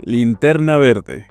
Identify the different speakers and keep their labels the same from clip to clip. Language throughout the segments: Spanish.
Speaker 1: Linterna Verde.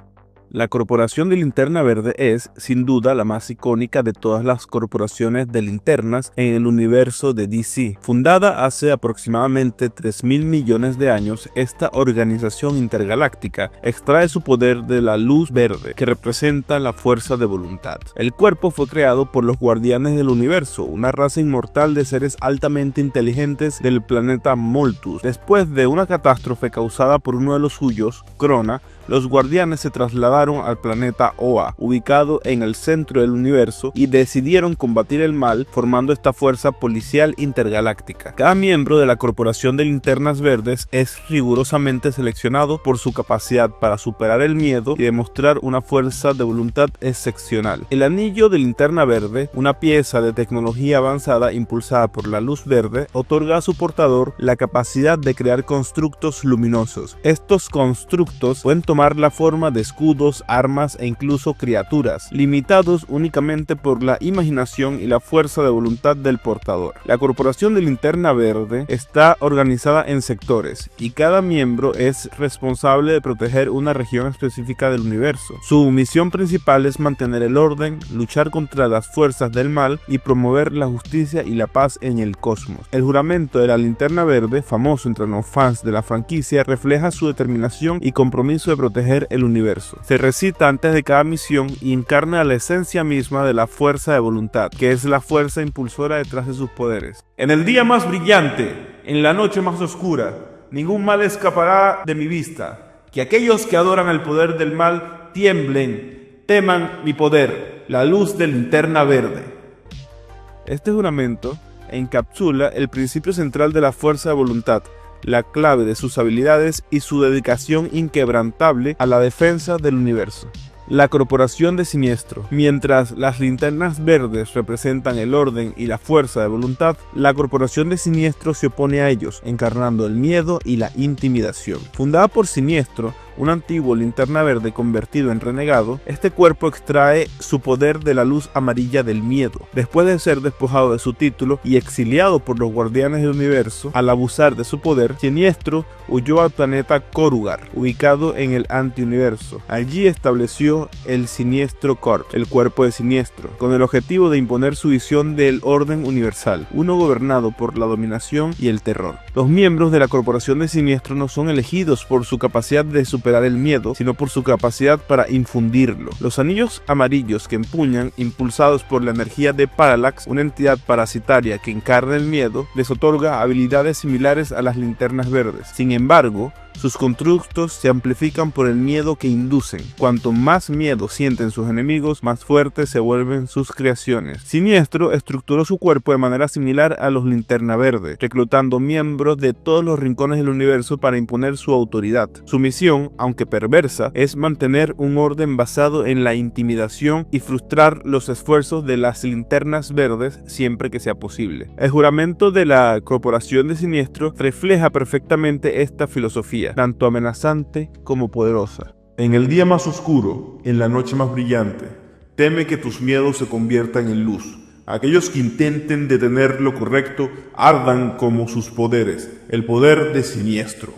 Speaker 1: La Corporación de Linterna Verde es, sin duda, la más icónica de todas las corporaciones de linternas en el universo de DC. Fundada hace aproximadamente 3.000 millones de años, esta organización intergaláctica extrae su poder de la luz verde, que representa la fuerza de voluntad. El cuerpo fue creado por los Guardianes del Universo, una raza inmortal de seres altamente inteligentes del planeta Moltus. Después de una catástrofe causada por uno de los suyos, Krona, los Guardianes se trasladaron al planeta Oa, ubicado en el centro del universo, y decidieron combatir el mal formando esta fuerza policial intergaláctica. Cada miembro de la Corporación de Linternas Verdes es rigurosamente seleccionado por su capacidad para superar el miedo y demostrar una fuerza de voluntad excepcional. El anillo de linterna verde, una pieza de tecnología avanzada impulsada por la luz verde, otorga a su portador la capacidad de crear constructos luminosos. Estos constructos pueden tomar la forma de escudos, armas e incluso criaturas, limitados únicamente por la imaginación y la fuerza de voluntad del portador. La Corporación de Linterna Verde está organizada en sectores, y cada miembro es responsable de proteger una región específica del universo. Su misión principal es mantener el orden, luchar contra las fuerzas del mal y promover la justicia y la paz en el cosmos. El juramento de la Linterna Verde, famoso entre los fans de la franquicia, refleja su determinación y compromiso de proteger el universo. Se recita antes de cada misión y encarna la esencia misma de la fuerza de voluntad, que es la fuerza impulsora detrás de sus poderes.
Speaker 2: En el día más brillante, en la noche más oscura, ningún mal escapará de mi vista. Que aquellos que adoran el poder del mal tiemblen, teman mi poder, la luz de Linterna Verde.
Speaker 1: Este juramento encapsula el principio central de la fuerza de voluntad, la clave de sus habilidades y su dedicación inquebrantable a la defensa del universo. La Corporación de Siniestro. Mientras las linternas verdes representan el orden y la fuerza de voluntad, la Corporación de Siniestro se opone a ellos, encarnando el miedo y la intimidación. Fundada por Siniestro, un antiguo linterna verde convertido en renegado, este cuerpo extrae su poder de la luz amarilla del miedo. Después de ser despojado de su título y exiliado por los Guardianes del Universo, al abusar de su poder, Siniestro huyó al planeta Korugar, ubicado en el antiuniverso. Allí estableció el Siniestro Corps, el cuerpo de Siniestro, con el objetivo de imponer su visión del orden universal, uno gobernado por la dominación y el terror. Los miembros de la Corporación de Siniestro no son elegidos por su capacidad de superar el miedo, sino por su capacidad para infundirlo. Los anillos amarillos que empuñan, impulsados por la energía de Parallax, una entidad parasitaria que encarna el miedo, les otorga habilidades similares a las linternas verdes. Sin embargo, sus constructos se amplifican por el miedo que inducen. Cuanto más miedo sienten sus enemigos, más fuertes se vuelven sus creaciones. Siniestro estructuró su cuerpo de manera similar a los Linterna Verde, reclutando miembros de todos los rincones del universo para imponer su autoridad. Su misión, aunque perversa, es mantener un orden basado en la intimidación y frustrar los esfuerzos de las linternas verdes siempre que sea posible. El juramento de la Corporación de Siniestro refleja perfectamente esta filosofía, tanto amenazante como poderosa.
Speaker 2: En el día más oscuro, en la noche más brillante, teme que tus miedos se conviertan en luz. Aquellos que intenten detener lo correcto ardan como sus poderes, el poder de Siniestro.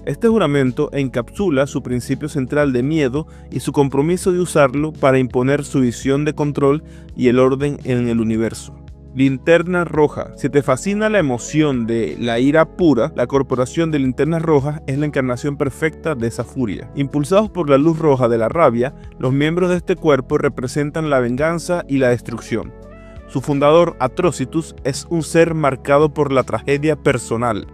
Speaker 1: Este juramento encapsula su principio central de miedo y su compromiso de usarlo para imponer su visión de control y el orden en el universo. Linterna Roja. Si te fascina la emoción de la ira pura, la Corporación de Linternas Rojas es la encarnación perfecta de esa furia. Impulsados por la luz roja de la rabia, los miembros de este cuerpo representan la venganza y la destrucción. Su fundador, Atrocitus, es un ser marcado por la tragedia personal.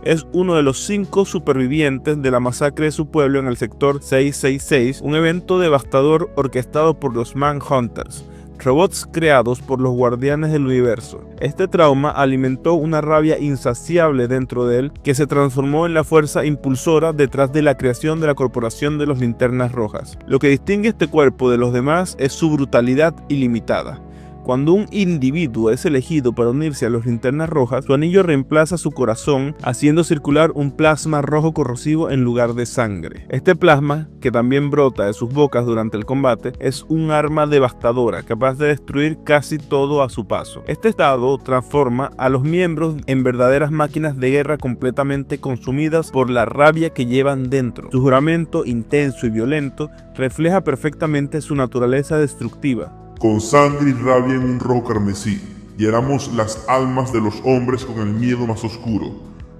Speaker 1: Es uno de los 5 supervivientes de la masacre de su pueblo en el sector 666, un evento devastador orquestado por los Manhunters, robots creados por los Guardianes del Universo. Este trauma alimentó una rabia insaciable dentro de él que se transformó en la fuerza impulsora detrás de la creación de la Corporación de los Linternas Rojas. Lo que distingue este cuerpo de los demás es su brutalidad ilimitada. Cuando un individuo es elegido para unirse a los Linternas Rojas, su anillo reemplaza su corazón, haciendo circular un plasma rojo corrosivo en lugar de sangre. Este plasma, que también brota de sus bocas durante el combate, es un arma devastadora, capaz de destruir casi todo a su paso. Este estado transforma a los miembros en verdaderas máquinas de guerra completamente consumidas por la rabia que llevan dentro. Su juramento intenso y violento refleja perfectamente su naturaleza destructiva.
Speaker 3: Con sangre y rabia en un rojo carmesí, llenamos las almas de los hombres con el miedo más oscuro.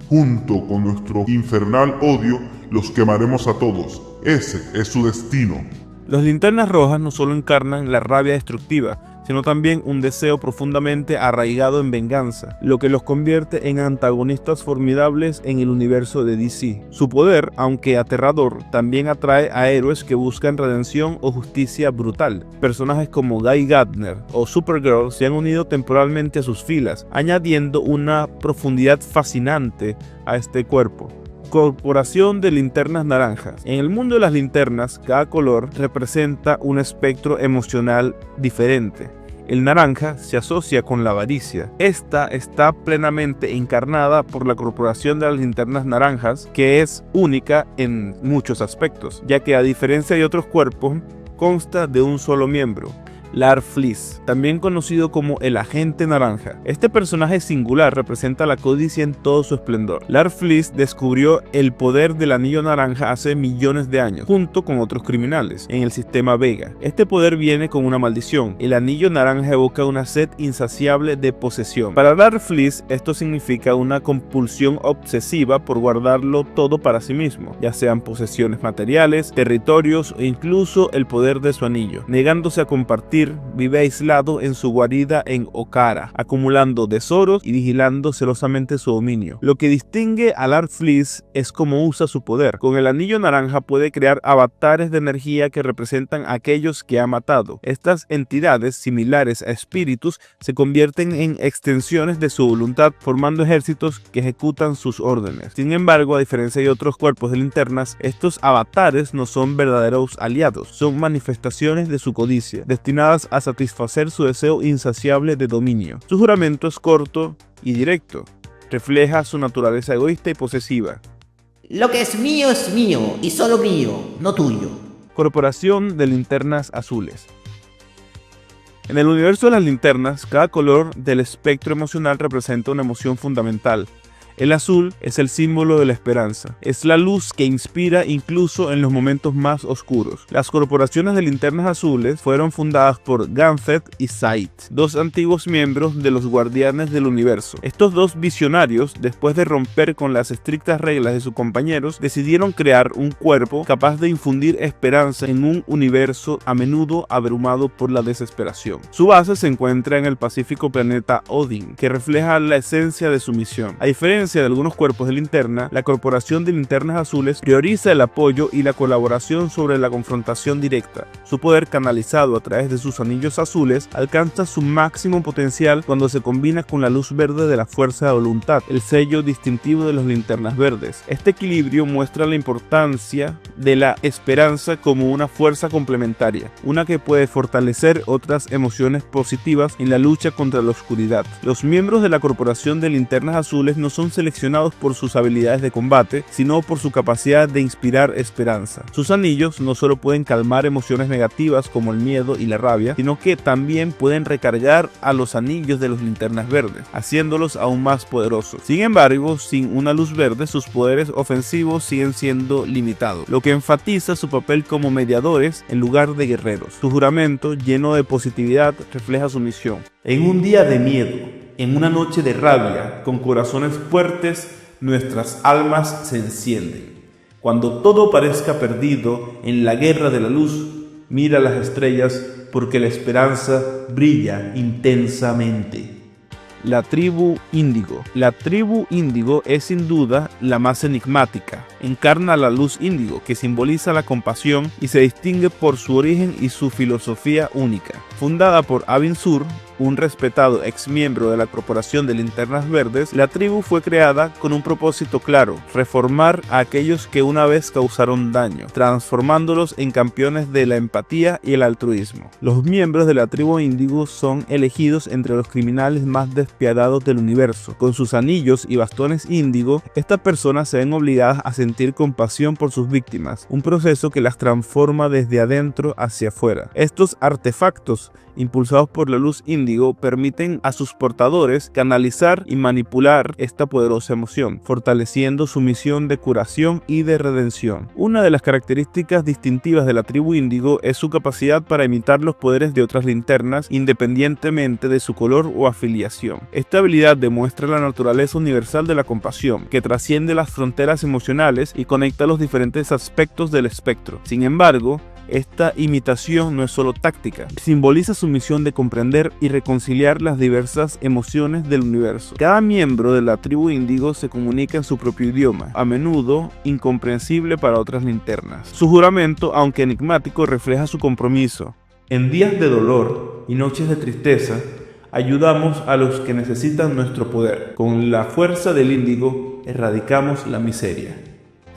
Speaker 3: Junto con nuestro infernal odio, los quemaremos a todos. Ese es su destino.
Speaker 1: Los Linternas Rojas no solo encarnan la rabia destructiva, sino también un deseo profundamente arraigado en venganza, lo que los convierte en antagonistas formidables en el universo de DC. Su poder, aunque aterrador, también atrae a héroes que buscan redención o justicia brutal. Personajes como Guy Gardner o Supergirl se han unido temporalmente a sus filas, añadiendo una profundidad fascinante a este cuerpo. Corporación de Linternas Naranjas. En el mundo de las linternas, cada color representa un espectro emocional diferente. El naranja se asocia con la avaricia. Esta está plenamente encarnada por la Corporación de las Linternas Naranjas, que es única en muchos aspectos, ya que a diferencia de otros cuerpos, consta de un solo miembro. Lard Fleece, también conocido como el Agente Naranja. Este personaje singular representa la codicia en todo su esplendor. Lard Fleece descubrió el poder del anillo naranja hace millones de años, junto con otros criminales, en el sistema Vega. Este poder viene con una maldición. El anillo naranja evoca una sed insaciable de posesión. Para Lard Fleece, esto significa una compulsión obsesiva por guardarlo todo para sí mismo, ya sean posesiones materiales, territorios o incluso el poder de su anillo. Negándose a compartir, vive aislado en su guarida en Okara, acumulando tesoros y vigilando celosamente su dominio. Lo que distingue a Lard Fleece es cómo usa su poder. Con el anillo naranja puede crear avatares de energía que representan a aquellos que ha matado. Estas entidades, similares a espíritus, se convierten en extensiones de su voluntad, formando ejércitos que ejecutan sus órdenes. Sin embargo, a diferencia de otros cuerpos de linternas, estos avatares no son verdaderos aliados, son manifestaciones de su codicia, destinadas a satisfacer su deseo insaciable de dominio. Su juramento es corto y directo, refleja su naturaleza egoísta y posesiva.
Speaker 4: Lo que es mío y solo mío, no tuyo.
Speaker 1: Corporación de Linternas Azules. En el universo de las linternas, cada color del espectro emocional representa una emoción fundamental. El azul es el símbolo de la esperanza. Es la luz que inspira incluso en los momentos más oscuros. Las corporaciones de linternas azules fueron fundadas por Ganthet y Said, dos antiguos miembros de los Guardianes del Universo. Estos dos visionarios, después de romper con las estrictas reglas de sus compañeros, decidieron crear un cuerpo capaz de infundir esperanza en un universo a menudo abrumado por la desesperación. Su base se encuentra en el pacífico planeta Odin, que refleja la esencia de su misión. A diferencia de algunos cuerpos de linterna, la Corporación de Linternas Azules prioriza el apoyo y la colaboración sobre la confrontación directa. Su poder, canalizado a través de sus anillos azules, alcanza su máximo potencial cuando se combina con la luz verde de la fuerza de voluntad, el sello distintivo de los linternas verdes. Este equilibrio muestra la importancia de la esperanza como una fuerza complementaria, una que puede fortalecer otras emociones positivas en la lucha contra la oscuridad. Los miembros de la Corporación de Linternas Azules no son seleccionados por sus habilidades de combate, sino por su capacidad de inspirar esperanza. Sus anillos no solo pueden calmar emociones negativas como el miedo y la rabia, sino que también pueden recargar a los anillos de los linternas verdes, haciéndolos aún más poderosos. Sin embargo, sin una luz verde, sus poderes ofensivos siguen siendo limitados, lo que enfatiza su papel como mediadores en lugar de guerreros. Su juramento, lleno de positividad, refleja su misión.
Speaker 2: En un día de miedo, en una noche de rabia, con corazones fuertes, nuestras almas se encienden. Cuando todo parezca perdido en la guerra de la luz, mira las estrellas porque la esperanza brilla intensamente.
Speaker 1: La tribu Índigo. La tribu Índigo es sin duda la más enigmática. Encarna la luz índigo, que simboliza la compasión y se distingue por su origen y su filosofía única. Fundada por Abin Sur, un respetado ex miembro de la Corporación de Linternas Verdes, la tribu fue creada con un propósito claro: reformar a aquellos que una vez causaron daño, transformándolos en campeones de la empatía y el altruismo. Los miembros de la tribu Índigo son elegidos entre los criminales más despiadados del universo. Con sus anillos y bastones índigo, estas personas se ven obligadas a sentir compasión por sus víctimas, un proceso que las transforma desde adentro hacia afuera. Estos artefactos, impulsados por la luz índigo, permiten a sus portadores canalizar y manipular esta poderosa emoción, fortaleciendo su misión de curación y de redención. Una de las características distintivas de la tribu índigo es su capacidad para imitar los poderes de otras linternas independientemente de su color o afiliación. Esta habilidad demuestra la naturaleza universal de la compasión, que trasciende las fronteras emocionales y conecta los diferentes aspectos del espectro. Sin embargo, esta imitación no es solo táctica, simboliza su misión de comprender y reconciliar las diversas emociones del universo. Cada miembro de la tribu índigo se comunica en su propio idioma, a menudo incomprensible para otras linternas. Su juramento, aunque enigmático, refleja su compromiso.
Speaker 2: En días de dolor y noches de tristeza, ayudamos a los que necesitan nuestro poder. Con la fuerza del índigo, erradicamos la miseria.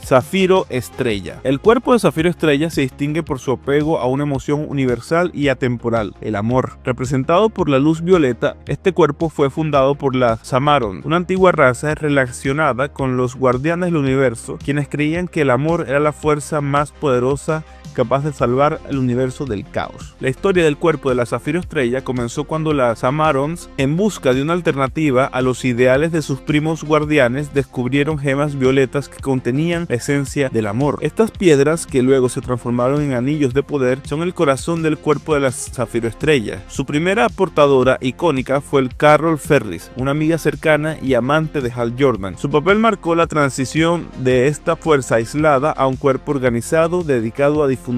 Speaker 1: Zafiro Estrella. El cuerpo de Zafiro Estrella se distingue por su apego a una emoción universal y atemporal, el amor. Representado por la luz violeta, este cuerpo fue fundado por la Zamarron, una antigua raza relacionada con los guardianes del universo, quienes creían que el amor era la fuerza más poderosa capaz de salvar el universo del caos. La historia del cuerpo de la Zafiro Estrella comenzó cuando las Zamarrons, en busca de una alternativa a los ideales de sus primos guardianes, descubrieron gemas violetas que contenían la esencia del amor. Estas piedras, que luego se transformaron en anillos de poder, son el corazón del cuerpo de la Zafiro Estrella. Su primera portadora icónica fue el Carol Ferris, una amiga cercana y amante de Hal Jordan. Su papel marcó la transición de esta fuerza aislada a un cuerpo organizado dedicado a difundir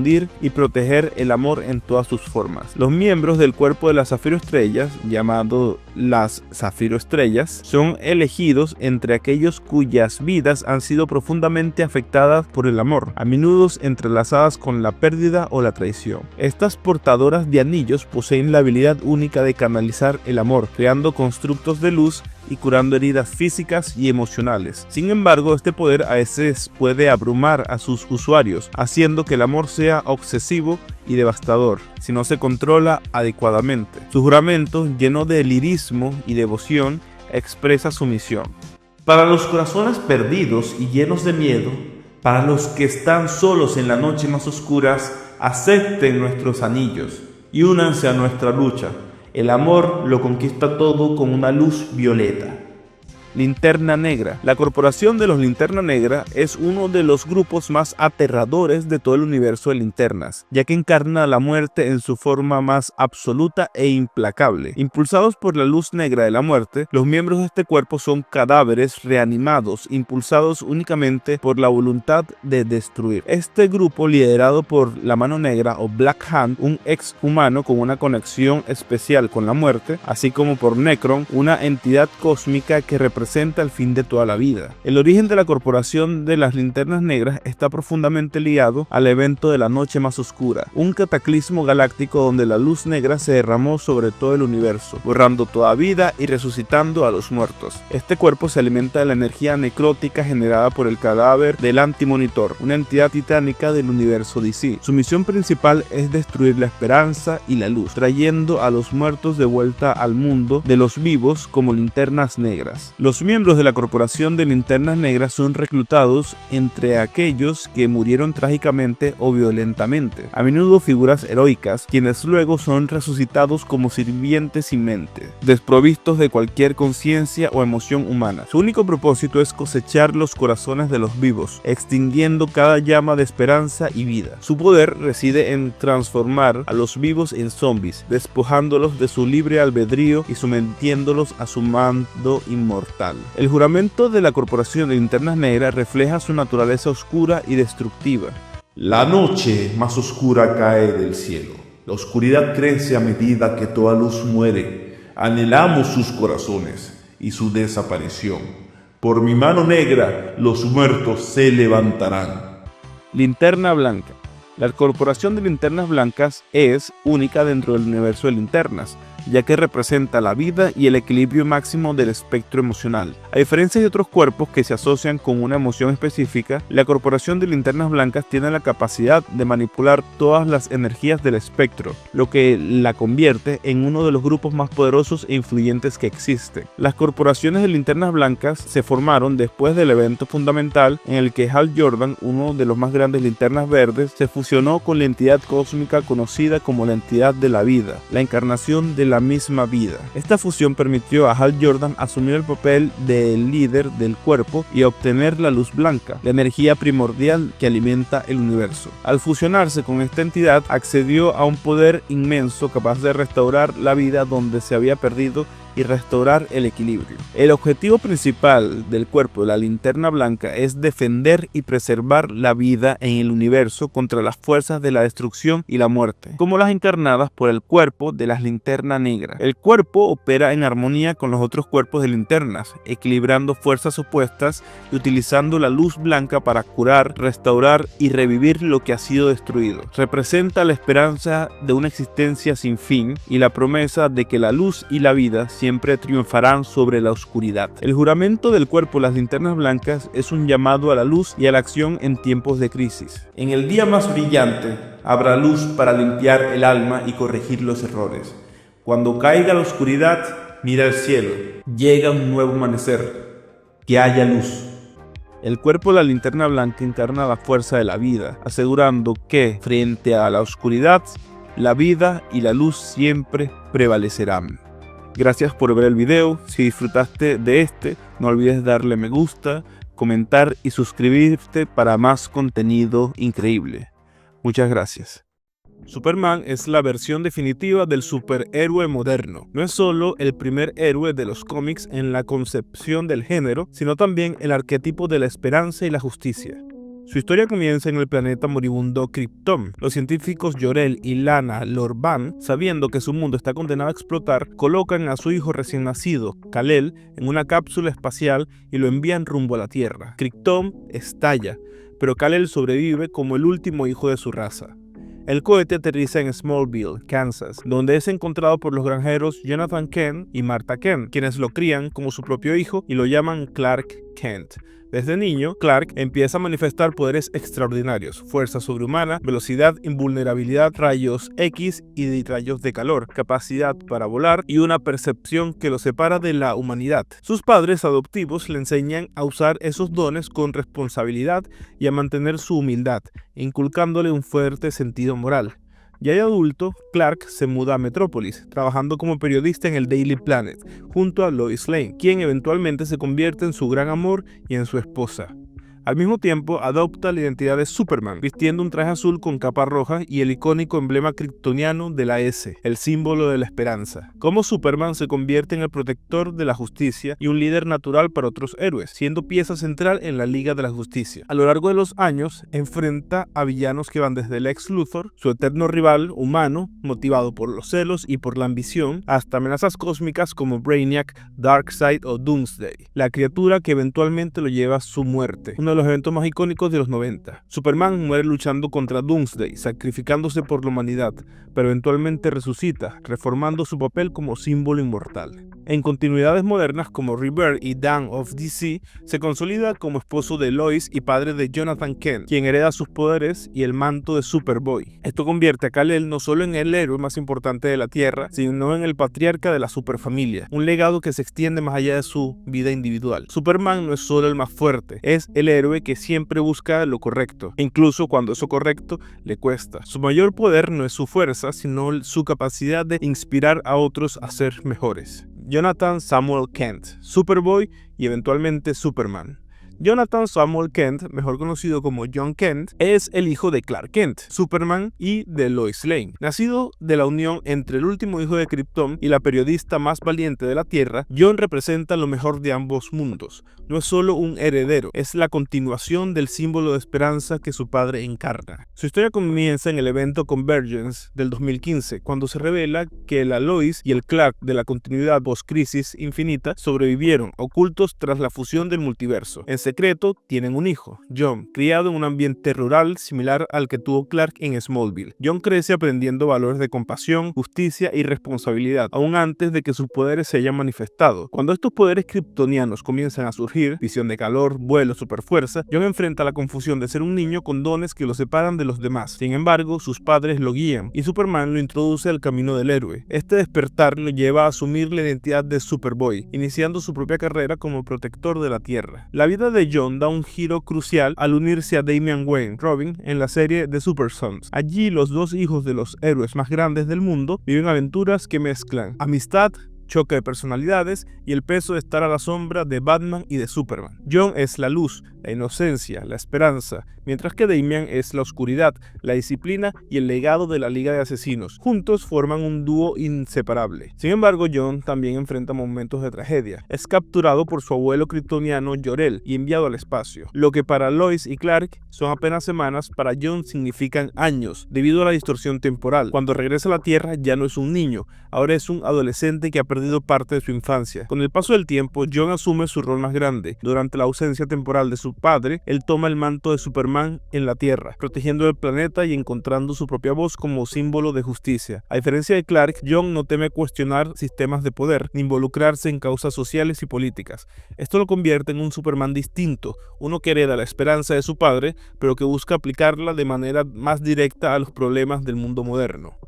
Speaker 1: y proteger el amor en todas sus formas. Los miembros del cuerpo de las Zafiro Estrellas, llamado las Zafiro Estrellas, son elegidos entre aquellos cuyas vidas han sido profundamente afectadas por el amor, a menudo entrelazadas con la pérdida o la traición. Estas portadoras de anillos poseen la habilidad única de canalizar el amor, creando constructos de luz y curando heridas físicas y emocionales. Sin embargo, este poder a veces puede abrumar a sus usuarios, haciendo que el amor sea obsesivo y devastador si no se controla adecuadamente. Su juramento, lleno de lirismo y devoción, expresa su misión.
Speaker 2: Para los corazones perdidos y llenos de miedo, para los que están solos en la noche más oscuras, acepten nuestros anillos y únanse a nuestra lucha. El amor lo conquista todo con una luz violeta.
Speaker 1: Linterna Negra. La Corporación de los Linterna Negra es uno de los grupos más aterradores de todo el universo de linternas, ya que encarna la muerte en su forma más absoluta e implacable. Impulsados por la luz negra de la muerte, los miembros de este cuerpo son cadáveres reanimados, impulsados únicamente por la voluntad de destruir. Este grupo, liderado por la Mano Negra o Black Hand, un ex humano con una conexión especial con la muerte, así como por Necron, una entidad cósmica que representa el fin de toda la vida. El origen de la Corporación de las Linternas Negras está profundamente ligado al evento de la Noche Más Oscura, un cataclismo galáctico donde la luz negra se derramó sobre todo el universo, borrando toda vida y resucitando a los muertos. Este cuerpo se alimenta de la energía necrótica generada por el cadáver del Antimonitor, una entidad titánica del universo DC. Su misión principal es destruir la esperanza y la luz, trayendo a los muertos de vuelta al mundo de los vivos como linternas negras. Los miembros de la Corporación de Linternas Negras son reclutados entre aquellos que murieron trágicamente o violentamente, a menudo figuras heroicas, quienes luego son resucitados como sirvientes sin mente, desprovistos de cualquier conciencia o emoción humana. Su único propósito es cosechar los corazones de los vivos, extinguiendo cada llama de esperanza y vida. Su poder reside en transformar a los vivos en zombies, despojándolos de su libre albedrío y sometiéndolos a su mando inmortal. El juramento de la Corporación de Linternas Negras refleja su naturaleza oscura y destructiva.
Speaker 2: La noche más oscura cae del cielo. La oscuridad crece a medida que toda luz muere. Anhelamos sus corazones y su desaparición. Por mi mano negra, los muertos se levantarán.
Speaker 1: Linterna Blanca. La Corporación de Linternas Blancas es única dentro del universo de linternas, ya que representa la vida y el equilibrio máximo del espectro emocional. A diferencia de otros cuerpos que se asocian con una emoción específica, la corporación de linternas blancas tiene la capacidad de manipular todas las energías del espectro, lo que la convierte en uno de los grupos más poderosos e influyentes que existen. Las corporaciones de linternas blancas se formaron después del evento fundamental en el que Hal Jordan, uno de los más grandes linternas verdes, se fusionó con la entidad cósmica conocida como la entidad de la vida, la encarnación de la misma vida. Esta fusión permitió a Hal Jordan asumir el papel del líder del cuerpo y obtener la luz blanca, la energía primordial que alimenta el universo. Al fusionarse con esta entidad, accedió a un poder inmenso capaz de restaurar la vida donde se había perdido y restaurar el equilibrio. El objetivo principal del cuerpo de la linterna blanca es defender y preservar la vida en el universo contra las fuerzas de la destrucción y la muerte, como las encarnadas por el cuerpo de la linterna negra. El cuerpo opera en armonía con los otros cuerpos de linternas, equilibrando fuerzas opuestas y utilizando la luz blanca para curar, restaurar y revivir lo que ha sido destruido. Representa la esperanza de una existencia sin fin y la promesa de que la luz y la vida siempre triunfarán sobre la oscuridad. El juramento del cuerpo de las linternas blancas es un llamado a la luz y a la acción en tiempos de crisis.
Speaker 2: En el día más brillante habrá luz para limpiar el alma y corregir los errores. Cuando caiga la oscuridad, mira el cielo. Llega un nuevo amanecer. Que haya luz.
Speaker 1: El cuerpo de la linterna blanca encarna la fuerza de la vida, asegurando que, frente a la oscuridad, la vida y la luz siempre prevalecerán. Gracias por ver el video. Si disfrutaste de no olvides darle me gusta, comentar y suscribirte para más contenido increíble. Muchas gracias. Superman es la versión definitiva del superhéroe moderno. No es solo el primer héroe de los cómics en la concepción del género, sino también el arquetipo de la esperanza y la justicia. Su historia comienza en el planeta moribundo Krypton. Los científicos Jor-El y Lana Lorban, sabiendo que su mundo está condenado a explotar, colocan a su hijo recién nacido, Kal-El, en una cápsula espacial y lo envían rumbo a la Tierra. Krypton estalla, pero Kal-El sobrevive como el último hijo de su raza. El cohete aterriza en Smallville, Kansas, donde es encontrado por los granjeros Jonathan Kent y Martha Kent, quienes lo crían como su propio hijo y lo llaman Clark Kent. Desde niño, Clark empieza a manifestar poderes extraordinarios: fuerza sobrehumana, velocidad, invulnerabilidad, rayos X y rayos de calor, capacidad para volar y una percepción que lo separa de la humanidad. Sus padres adoptivos le enseñan a usar esos dones con responsabilidad y a mantener su humildad, inculcándole un fuerte sentido moral. Ya de adulto, Clark se muda a Metrópolis, trabajando como periodista en el Daily Planet, junto a Lois Lane, quien eventualmente se convierte en su gran amor y en su esposa. Al mismo tiempo, adopta la identidad de Superman, vistiendo un traje azul con capa roja y el icónico emblema kryptoniano de la S, el símbolo de la esperanza. Como Superman se convierte en el protector de la justicia y un líder natural para otros héroes, siendo pieza central en la Liga de la Justicia. A lo largo de los años, enfrenta a villanos que van desde Lex Luthor, su eterno rival humano, motivado por los celos y por la ambición, hasta amenazas cósmicas como Brainiac, Darkseid o Doomsday, la criatura que eventualmente lo lleva a su muerte. Uno de los eventos más icónicos de los 90. Superman muere luchando contra Doomsday, sacrificándose por la humanidad, pero eventualmente resucita, reformando su papel como símbolo inmortal. En continuidades modernas como Rebirth y Dawn of DC, se consolida como esposo de Lois y padre de Jonathan Kent, quien hereda sus poderes y el manto de Superboy. Esto convierte a Kal-El no solo en el héroe más importante de la Tierra, sino en el patriarca de la superfamilia, un legado que se extiende más allá de su vida individual. Superman no es solo el más fuerte, es el héroe que siempre busca lo correcto, incluso cuando eso correcto le cuesta. Su mayor poder no es su fuerza, sino su capacidad de inspirar a otros a ser mejores. Jonathan Samuel Kent, Superboy y eventualmente Superman. Jonathan Samuel Kent, mejor conocido como John Kent, es el hijo de Clark Kent, Superman y de Lois Lane. Nacido de la unión entre el último hijo de Krypton y la periodista más valiente de la Tierra, John representa lo mejor de ambos mundos. No es solo un heredero, es la continuación del símbolo de esperanza que su padre encarna. Su historia comienza en el evento Convergence del 2015, cuando se revela que la Lois y el Clark de la continuidad post-crisis infinita sobrevivieron, ocultos tras la fusión del multiverso. Enseguida secreto tienen un hijo, Jon, criado en un ambiente rural similar al que tuvo Clark en Smallville. Jon crece aprendiendo valores de compasión, justicia y responsabilidad, aún antes de que sus poderes se hayan manifestado. Cuando estos poderes kryptonianos comienzan a surgir, visión de calor, vuelo, superfuerza, Jon enfrenta la confusión de ser un niño con dones que lo separan de los demás. Sin embargo, sus padres lo guían y Superman lo introduce al camino del héroe. Este despertar lo lleva a asumir la identidad de Superboy, iniciando su propia carrera como protector de la Tierra. La vida de Jon da un giro crucial al unirse a Damian Wayne, Robin, en la serie The Super Sons. Allí los dos hijos de los héroes más grandes del mundo viven aventuras que mezclan amistad, choque de personalidades y el peso de estar a la sombra de Batman y de Superman. Jon es la luz, la inocencia, la esperanza, mientras que Damian es la oscuridad, la disciplina y el legado de la Liga de Asesinos. Juntos forman un dúo inseparable. Sin embargo, Jon también enfrenta momentos de tragedia. Es capturado por su abuelo kryptoniano Jor-El y enviado al espacio. Lo que para Lois y Clark son apenas semanas, para Jon significan años, debido a la distorsión temporal. Cuando regresa a la Tierra ya no es un niño, ahora es un adolescente que ha perdido parte de su infancia. Con el paso del tiempo, Jon asume su rol más grande. Durante la ausencia temporal de su padre, él toma el manto de Superman en la Tierra, protegiendo el planeta y encontrando su propia voz como símbolo de justicia. A diferencia de Clark, Jon no teme cuestionar sistemas de poder, ni involucrarse en causas sociales y políticas. Esto lo convierte en un Superman distinto, uno que hereda la esperanza de su padre, pero que busca aplicarla de manera más directa a los problemas del mundo moderno.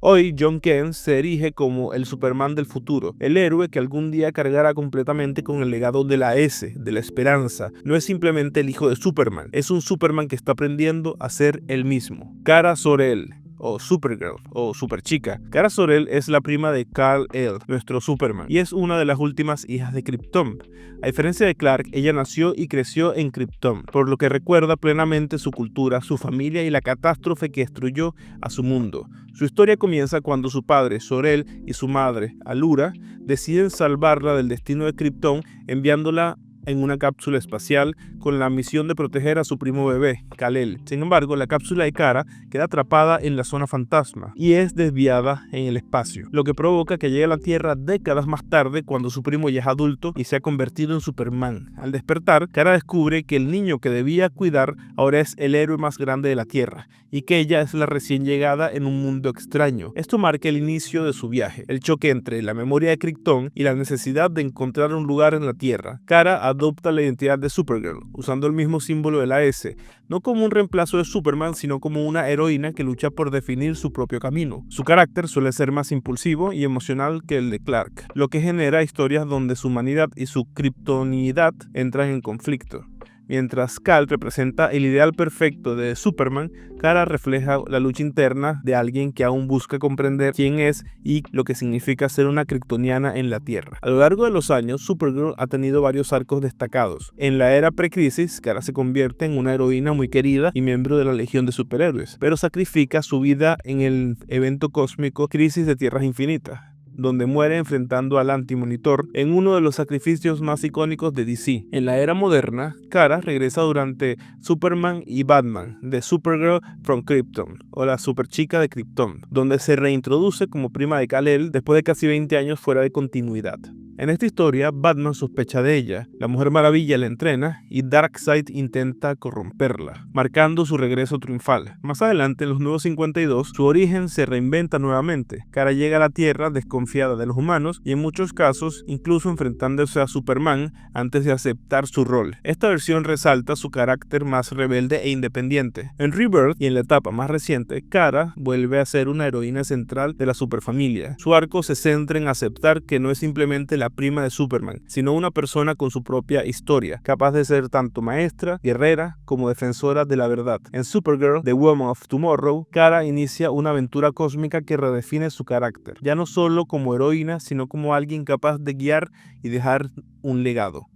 Speaker 1: Hoy, Jon Kent se erige como el Superman del futuro, el héroe que algún día cargará completamente con el legado de la S, de la esperanza. No es simplemente el hijo de Superman, es un Superman que está aprendiendo a ser él mismo. Kara Zor-El, o Supergirl, o Superchica. Kara Zor-El es la prima de Kal-El, nuestro Superman, y es una de las últimas hijas de Krypton. A diferencia de Clark, ella nació y creció en Krypton, por lo que recuerda plenamente su cultura, su familia y la catástrofe que destruyó a su mundo. Su historia comienza cuando su padre, Zor-El, y su madre, Alura, deciden salvarla del destino de Krypton enviándola en una cápsula espacial con la misión de proteger a su primo bebé, Kal-El. Sin embargo, la cápsula de Kara queda atrapada en la zona fantasma y es desviada en el espacio, lo que provoca que llegue a la Tierra décadas más tarde cuando su primo ya es adulto y se ha convertido en Superman. Al despertar, Kara descubre que el niño que debía cuidar ahora es el héroe más grande de la Tierra y que ella es la recién llegada en un mundo extraño. Esto marca el inicio de su viaje, el choque entre la memoria de Krypton y la necesidad de encontrar un lugar en la Tierra. Kara adopta la identidad de Supergirl, usando el mismo símbolo de la S, no como un reemplazo de Superman, sino como una heroína que lucha por definir su propio camino. Su carácter suele ser más impulsivo y emocional que el de Clark, lo que genera historias donde su humanidad y su kryptonidad entran en conflicto. Mientras Kal representa el ideal perfecto de Superman, Kara refleja la lucha interna de alguien que aún busca comprender quién es y lo que significa ser una kryptoniana en la Tierra. A lo largo de los años, Supergirl ha tenido varios arcos destacados. En la era pre-crisis, Kara se convierte en una heroína muy querida y miembro de la Legión de Superhéroes, pero sacrifica su vida en el evento cósmico Crisis de Tierras Infinitas, donde muere enfrentando al Anti-Monitor en uno de los sacrificios más icónicos de DC. En la era moderna, Kara regresa durante Superman y Batman, The Supergirl from Krypton, o la Superchica de Krypton, donde se reintroduce como prima de Kal-El después de casi 20 años fuera de continuidad. En esta historia, Batman sospecha de ella, la Mujer Maravilla la entrena y Darkseid intenta corromperla, marcando su regreso triunfal. Más adelante, en los Nuevos 52, su origen se reinventa nuevamente. Kara llega a la Tierra desconfiada de los humanos y en muchos casos incluso enfrentándose a Superman antes de aceptar su rol. Esta versión resalta su carácter más rebelde e independiente. En Rebirth y en la etapa más reciente, Kara vuelve a ser una heroína central de la superfamilia. Su arco se centra en aceptar que no es simplemente la prima de Superman, sino una persona con su propia historia, capaz de ser tanto maestra, guerrera, como defensora de la verdad. En Supergirl, The Woman of Tomorrow, Kara inicia una aventura cósmica que redefine su carácter, ya no solo como heroína, sino como alguien capaz de guiar y dejar un legado.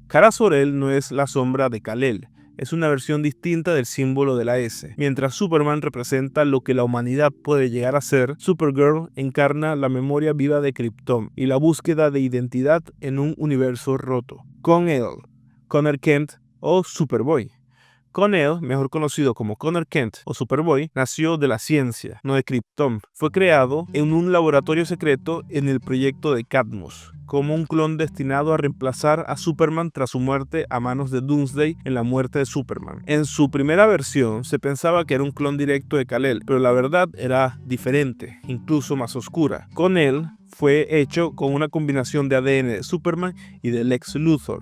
Speaker 1: Kara Zor-El no es la sombra de Kal-El, es una versión distinta del símbolo de la S. Mientras Superman representa lo que la humanidad puede llegar a ser, Supergirl encarna la memoria viva de Krypton y la búsqueda de identidad en un universo roto. Con él, Connor Kent o Superboy. Con-El, mejor conocido como Connor Kent o Superboy, nació de la ciencia, no de Krypton. Fue creado en un laboratorio secreto en el proyecto de Cadmus, como un clon destinado a reemplazar a Superman tras su muerte a manos de Doomsday en la muerte de Superman. En su primera versión se pensaba que era un clon directo de Kal-El, pero la verdad era diferente, incluso más oscura. Con-El fue hecho con una combinación de ADN de Superman y de Lex Luthor,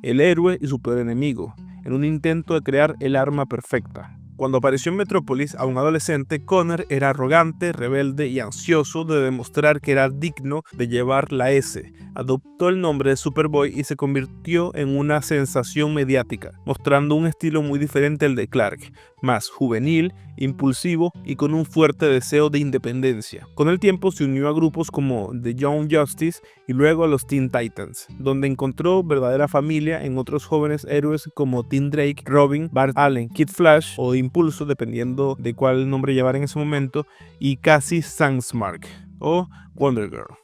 Speaker 1: el héroe y su peor enemigo, en un intento de crear el arma perfecta. Cuando apareció en Metrópolis, a un adolescente, Connor era arrogante, rebelde y ansioso de demostrar que era digno de llevar la S. Adoptó el nombre de Superboy y se convirtió en una sensación mediática, mostrando un estilo muy diferente al de Clark, más juvenil, impulsivo y con un fuerte deseo de independencia. Con el tiempo se unió a grupos como The Young Justice y luego a los Teen Titans, donde encontró verdadera familia en otros jóvenes héroes como Tim Drake, Robin, Bart Allen, Kid Flash o Impulso, dependiendo de cuál nombre llevara en ese momento, y Cassie Sandsmark o Wonder Girl.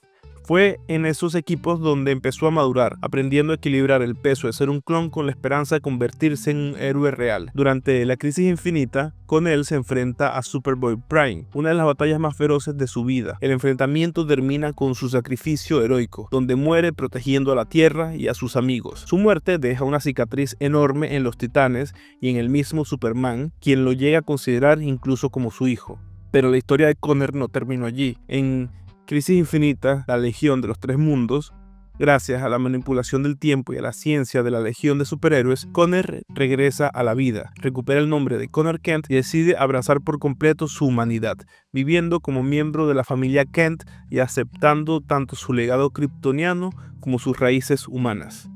Speaker 1: Fue en esos equipos donde empezó a madurar, aprendiendo a equilibrar el peso de ser un clon con la esperanza de convertirse en un héroe real. Durante la Crisis Infinita, Con-El se enfrenta a Superboy Prime, una de las batallas más feroces de su vida. El enfrentamiento termina con su sacrificio heroico, donde muere protegiendo a la Tierra y a sus amigos. Su muerte deja una cicatriz enorme en los Titanes y en el mismo Superman, quien lo llega a considerar incluso como su hijo. Pero la historia de Connor no terminó allí. En Crisis Infinita, la Legión de los Tres Mundos, gracias a la manipulación del tiempo y a la ciencia de la Legión de Superhéroes, Connor regresa a la vida, recupera el nombre de Connor Kent y decide abrazar por completo su humanidad, viviendo como miembro de la familia Kent y aceptando tanto su legado kryptoniano como sus raíces humanas.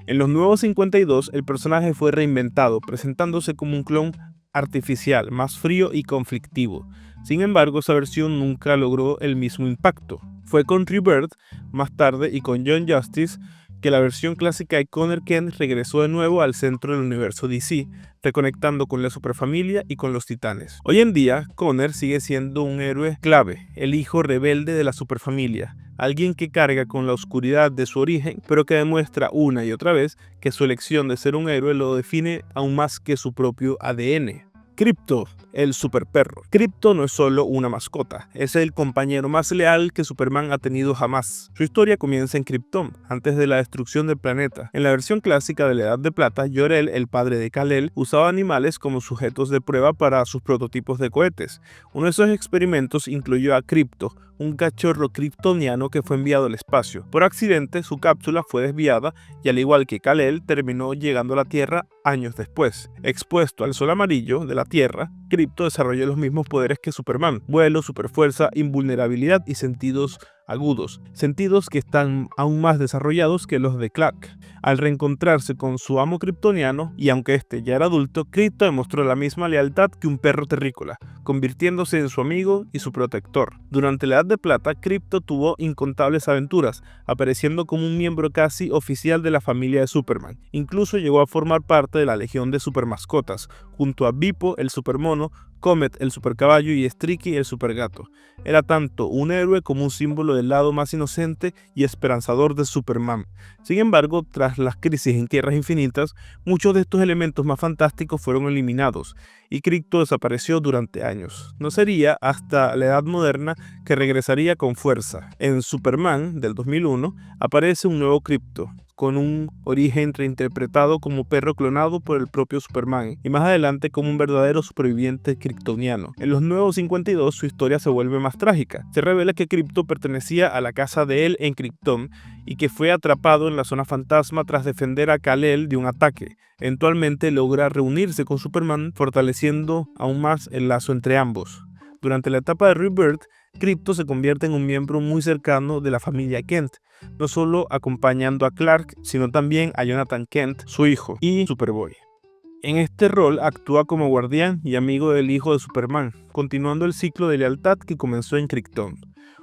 Speaker 1: En los Nuevos 52, el personaje fue reinventado, presentándose como un clon artificial, más frío y conflictivo. Sin embargo, esa versión nunca logró el mismo impacto. Fue con Rebirth, más tarde, y con Young Justice, que la versión clásica de Connor Kent regresó de nuevo al centro del universo DC, reconectando con la superfamilia y con los titanes. Hoy en día, Connor sigue siendo un héroe clave, el hijo rebelde de la superfamilia, alguien que carga con la oscuridad de su origen, pero que demuestra una y otra vez que su elección de ser un héroe lo define aún más que su propio ADN. Krypto, el superperro. Krypto no es solo una mascota, es el compañero más leal que Superman ha tenido jamás. Su historia comienza en Krypton, antes de la destrucción del planeta. En la versión clásica de la Edad de Plata, Jor-El, el padre de Kal-El, usaba animales como sujetos de prueba para sus prototipos de cohetes. Uno de esos experimentos incluyó a Krypto, un cachorro kryptoniano que fue enviado al espacio. Por accidente, su cápsula fue desviada y, al igual que Kal-El, terminó llegando a la Tierra años después. Expuesto al sol amarillo de la Tierra, Krypto desarrolló los mismos poderes que Superman: vuelo, superfuerza, invulnerabilidad y sentidos agudos, sentidos que están aún más desarrollados que los de Clark. Al reencontrarse con su amo kryptoniano, y aunque este ya era adulto, Krypto demostró la misma lealtad que un perro terrícola, convirtiéndose en su amigo y su protector. Durante la Edad de Plata, Krypto tuvo incontables aventuras, apareciendo como un miembro casi oficial de la familia de Superman. Incluso llegó a formar parte de la Legión de Supermascotas, junto a Bippo, el supermono, Comet, el supercaballo, y Streaky, el supergato. Era tanto un héroe como un símbolo del lado más inocente y esperanzador de Superman. Sin embargo, tras las crisis en Tierras Infinitas, muchos de estos elementos más fantásticos fueron eliminados, y Krypto desapareció durante años. No sería hasta la Edad Moderna que regresaría con fuerza. En Superman, del 2001, aparece un nuevo Krypto, con un origen reinterpretado como perro clonado por el propio Superman, y más adelante como un verdadero superviviente kryptoniano. En los Nuevos 52 su historia se vuelve más trágica. Se revela que Krypto pertenecía a la casa de él en Krypton y que fue atrapado en la zona fantasma tras defender a Kal-El de un ataque. Eventualmente logra reunirse con Superman, fortaleciendo aún más el lazo entre ambos. Durante la etapa de Rebirth, Krypto se convierte en un miembro muy cercano de la familia Kent, no solo acompañando a Clark, sino también a Jonathan Kent, su hijo, y Superboy. En este rol actúa como guardián y amigo del hijo de Superman, continuando el ciclo de lealtad que comenzó en Krypton.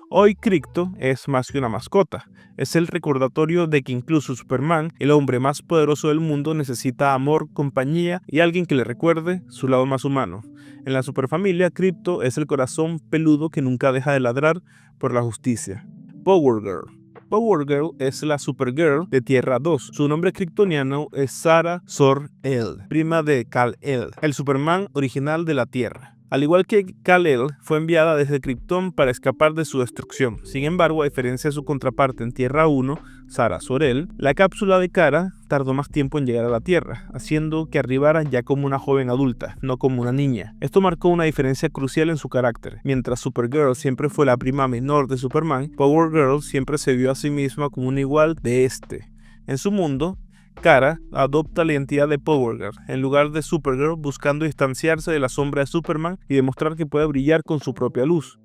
Speaker 1: Hoy Krypto es más que una mascota, es el recordatorio de que incluso Superman, el hombre más poderoso del mundo, necesita amor, compañía y alguien que le recuerde su lado más humano. En la superfamilia, Krypto es el corazón peludo que nunca deja de ladrar por la justicia. Power Girl. Power Girl es la Supergirl de Tierra 2. Su nombre kryptoniano es Zara Zor-El, prima de Kal-El, el Superman original de la Tierra. Al igual que Kal-El, fue enviada desde Krypton para escapar de su destrucción. Sin embargo, a diferencia de su contraparte en Tierra 1, Zara Zor-El, la cápsula de Kara tardó más tiempo en llegar a la Tierra, haciendo que arribara ya como una joven adulta, no como una niña. Esto marcó una diferencia crucial en su carácter. Mientras Supergirl siempre fue la prima menor de Superman, Power Girl siempre se vio a sí misma como un igual de este. En su mundo, Kara adopta la identidad de Power Girl en lugar de Supergirl, buscando distanciarse de la sombra de Superman y demostrar que puede brillar con su propia luz.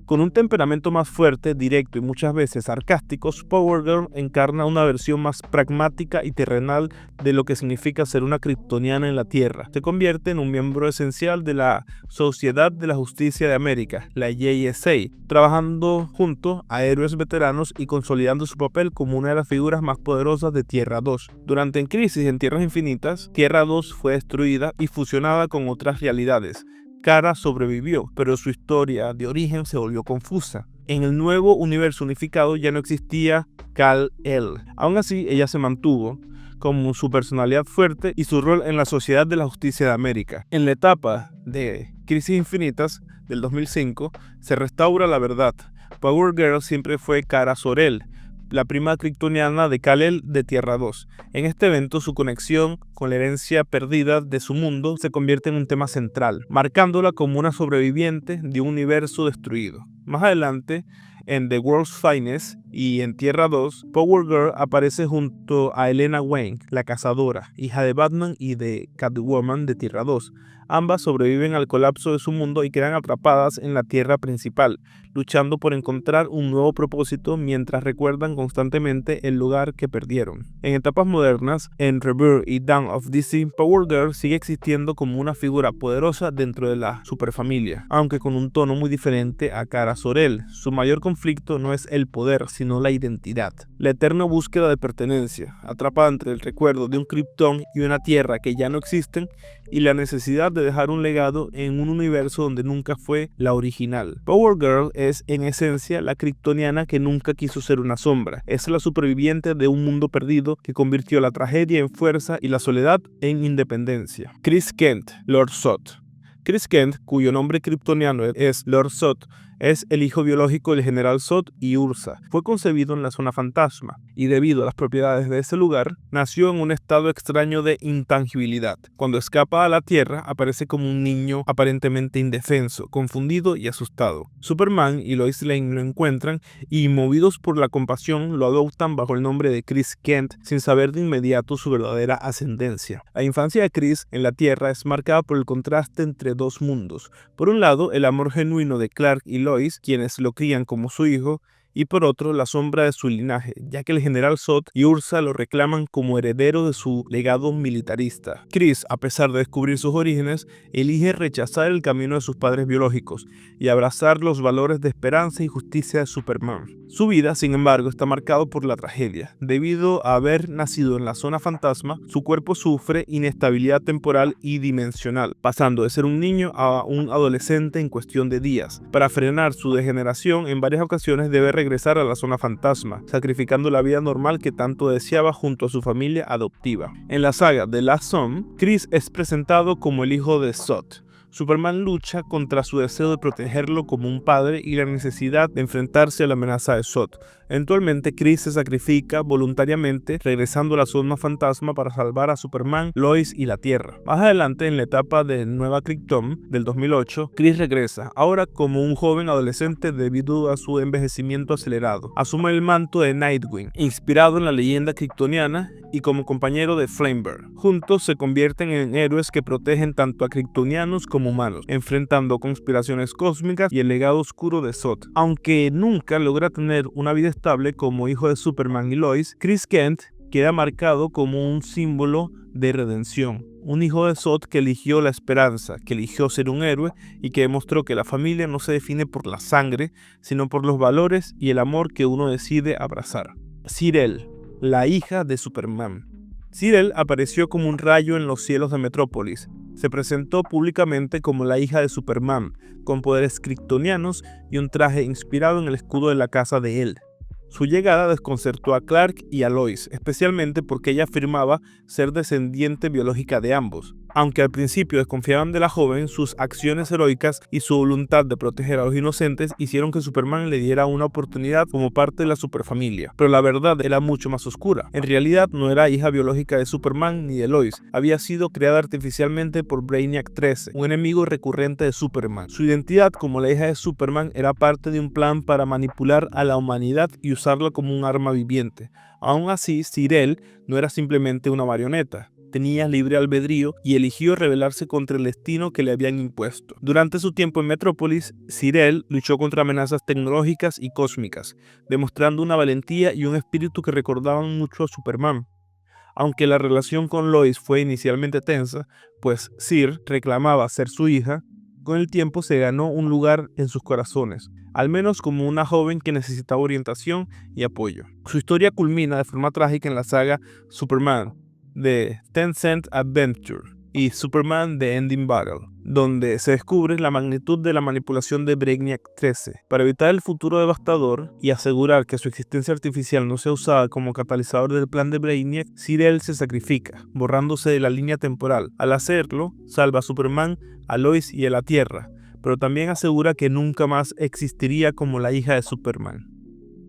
Speaker 1: Con un temperamento más fuerte, directo y muchas veces sarcástico, Power Girl encarna una versión más pragmática y terrenal de lo que significa ser una kryptoniana en la Tierra. Se convierte en un miembro esencial de la Sociedad de la Justicia de América, la JSA, trabajando junto a héroes veteranos y consolidando su papel como una de las figuras más poderosas de Tierra 2. Durante Crisis en Tierras Infinitas, Tierra 2 fue destruida y fusionada con otras realidades. Kara sobrevivió, pero su historia de origen se volvió confusa. En el nuevo universo unificado ya no existía Kal-El. Aún así, ella se mantuvo como su personalidad fuerte y su rol en la Sociedad de la Justicia de América. En la etapa de Crisis Infinitas del 2005, se restaura la verdad. Power Girl siempre fue Kara Zor-El, la prima kryptoniana de Kal-El de Tierra 2. En este evento, su conexión con la herencia perdida de su mundo se convierte en un tema central, marcándola como una sobreviviente de un universo destruido. Más adelante, en The World's Finest y en Tierra 2, Power Girl aparece junto a Helena Wayne, la cazadora, hija de Batman y de Catwoman de Tierra 2. Ambas sobreviven al colapso de su mundo y quedan atrapadas en la Tierra principal, luchando por encontrar un nuevo propósito mientras recuerdan constantemente el lugar que perdieron. En etapas modernas, en Rebirth y Dawn of DC, Power Girl sigue existiendo como una figura poderosa dentro de la superfamilia, aunque con un tono muy diferente a Kara Zor-El. Su mayor conflicto no es el poder, sino la identidad. La eterna búsqueda de pertenencia, atrapada entre el recuerdo de un Krypton y una Tierra que ya no existen, y la necesidad de dejar un legado en un universo donde nunca fue la original. Power Girl es en esencia la kryptoniana que nunca quiso ser una sombra. Es la superviviente de un mundo perdido que convirtió la tragedia en fuerza y la soledad en independencia. Chris Kent, Lord Zod. Chris Kent, cuyo nombre kryptoniano es Lord Zod, es el hijo biológico del general Zod y Ursa. Fue concebido en la zona fantasma y debido a las propiedades de ese lugar, nació en un estado extraño de intangibilidad. Cuando escapa a la Tierra, aparece como un niño aparentemente indefenso, confundido y asustado. Superman y Lois Lane lo encuentran y, movidos por la compasión, lo adoptan bajo el nombre de Chris Kent, sin saber de inmediato su verdadera ascendencia. La infancia de Chris en la Tierra es marcada por el contraste entre dos mundos. Por un lado, el amor genuino de Clark y Lois, quienes lo crían como su hijo, y por otro, la sombra de su linaje, ya que el general Zod y Ursa lo reclaman como heredero de su legado militarista. Chris, a pesar de descubrir sus orígenes, elige rechazar el camino de sus padres biológicos y abrazar los valores de esperanza y justicia de Superman. Su vida, sin embargo, está marcado por la tragedia. Debido a haber nacido en la zona fantasma, su cuerpo sufre inestabilidad temporal y dimensional, pasando de ser un niño a un adolescente en cuestión de días. Para frenar su degeneración, en varias ocasiones debe regresar a la zona fantasma, sacrificando la vida normal que tanto deseaba junto a su familia adoptiva. En la saga The Last Son, Chris es presentado como el hijo de Zod. Superman lucha contra su deseo de protegerlo como un padre y la necesidad de enfrentarse a la amenaza de Zod. Eventualmente, Chris se sacrifica voluntariamente, regresando a la zona fantasma para salvar a Superman, Lois y la Tierra. Más adelante, en la etapa de Nueva Krypton del 2008, Chris regresa, ahora como un joven adolescente debido a su envejecimiento acelerado. Asume el manto de Nightwing, inspirado en la leyenda kryptoniana, y como compañero de Flamebird. Juntos se convierten en héroes que protegen tanto a kryptonianos como humanos, enfrentando conspiraciones cósmicas y el legado oscuro de Zod. Aunque nunca logra tener una vida estable como hijo de Superman y Lois, Chris Kent queda marcado como un símbolo de redención. Un hijo de Zod que eligió la esperanza, que eligió ser un héroe y que demostró que la familia no se define por la sangre, sino por los valores y el amor que uno decide abrazar. Zir-El, la hija de Superman. Zir-El apareció como un rayo en los cielos de Metrópolis. Se presentó públicamente como la hija de Superman, con poderes kryptonianos y un traje inspirado en el escudo de la casa de él. Su llegada desconcertó a Clark y a Lois, especialmente porque ella afirmaba ser descendiente biológica de ambos. Aunque al principio desconfiaban de la joven, sus acciones heroicas y su voluntad de proteger a los inocentes hicieron que Superman le diera una oportunidad como parte de la superfamilia. Pero la verdad era mucho más oscura. En realidad no era hija biológica de Superman ni de Lois. Había sido creada artificialmente por Brainiac 13, un enemigo recurrente de Superman. Su identidad como la hija de Superman era parte de un plan para manipular a la humanidad y usarla como un arma viviente. Aún así, Sir-El no era simplemente una marioneta. Tenía libre albedrío y eligió rebelarse contra el destino que le habían impuesto. Durante su tiempo en Metrópolis, Sir-El luchó contra amenazas tecnológicas y cósmicas, demostrando una valentía y un espíritu que recordaban mucho a Superman. Aunque la relación con Lois fue inicialmente tensa, pues Sir reclamaba ser su hija, con el tiempo se ganó un lugar en sus corazones, al menos como una joven que necesitaba orientación y apoyo. Su historia culmina de forma trágica en la saga Superman de Tencent Adventure y Superman The Ending Battle, donde se descubre la magnitud de la manipulación de Brainiac 13. Para evitar el futuro devastador y asegurar que su existencia artificial no sea usada como catalizador del plan de Brainiac, Sir-El se sacrifica, borrándose de la línea temporal. Al hacerlo, salva a Superman, a Lois y a la Tierra, pero también asegura que nunca más existiría como la hija de Superman.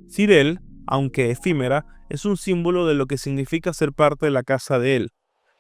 Speaker 1: Sir-El, aunque efímera, es un símbolo de lo que significa ser parte de la casa de él.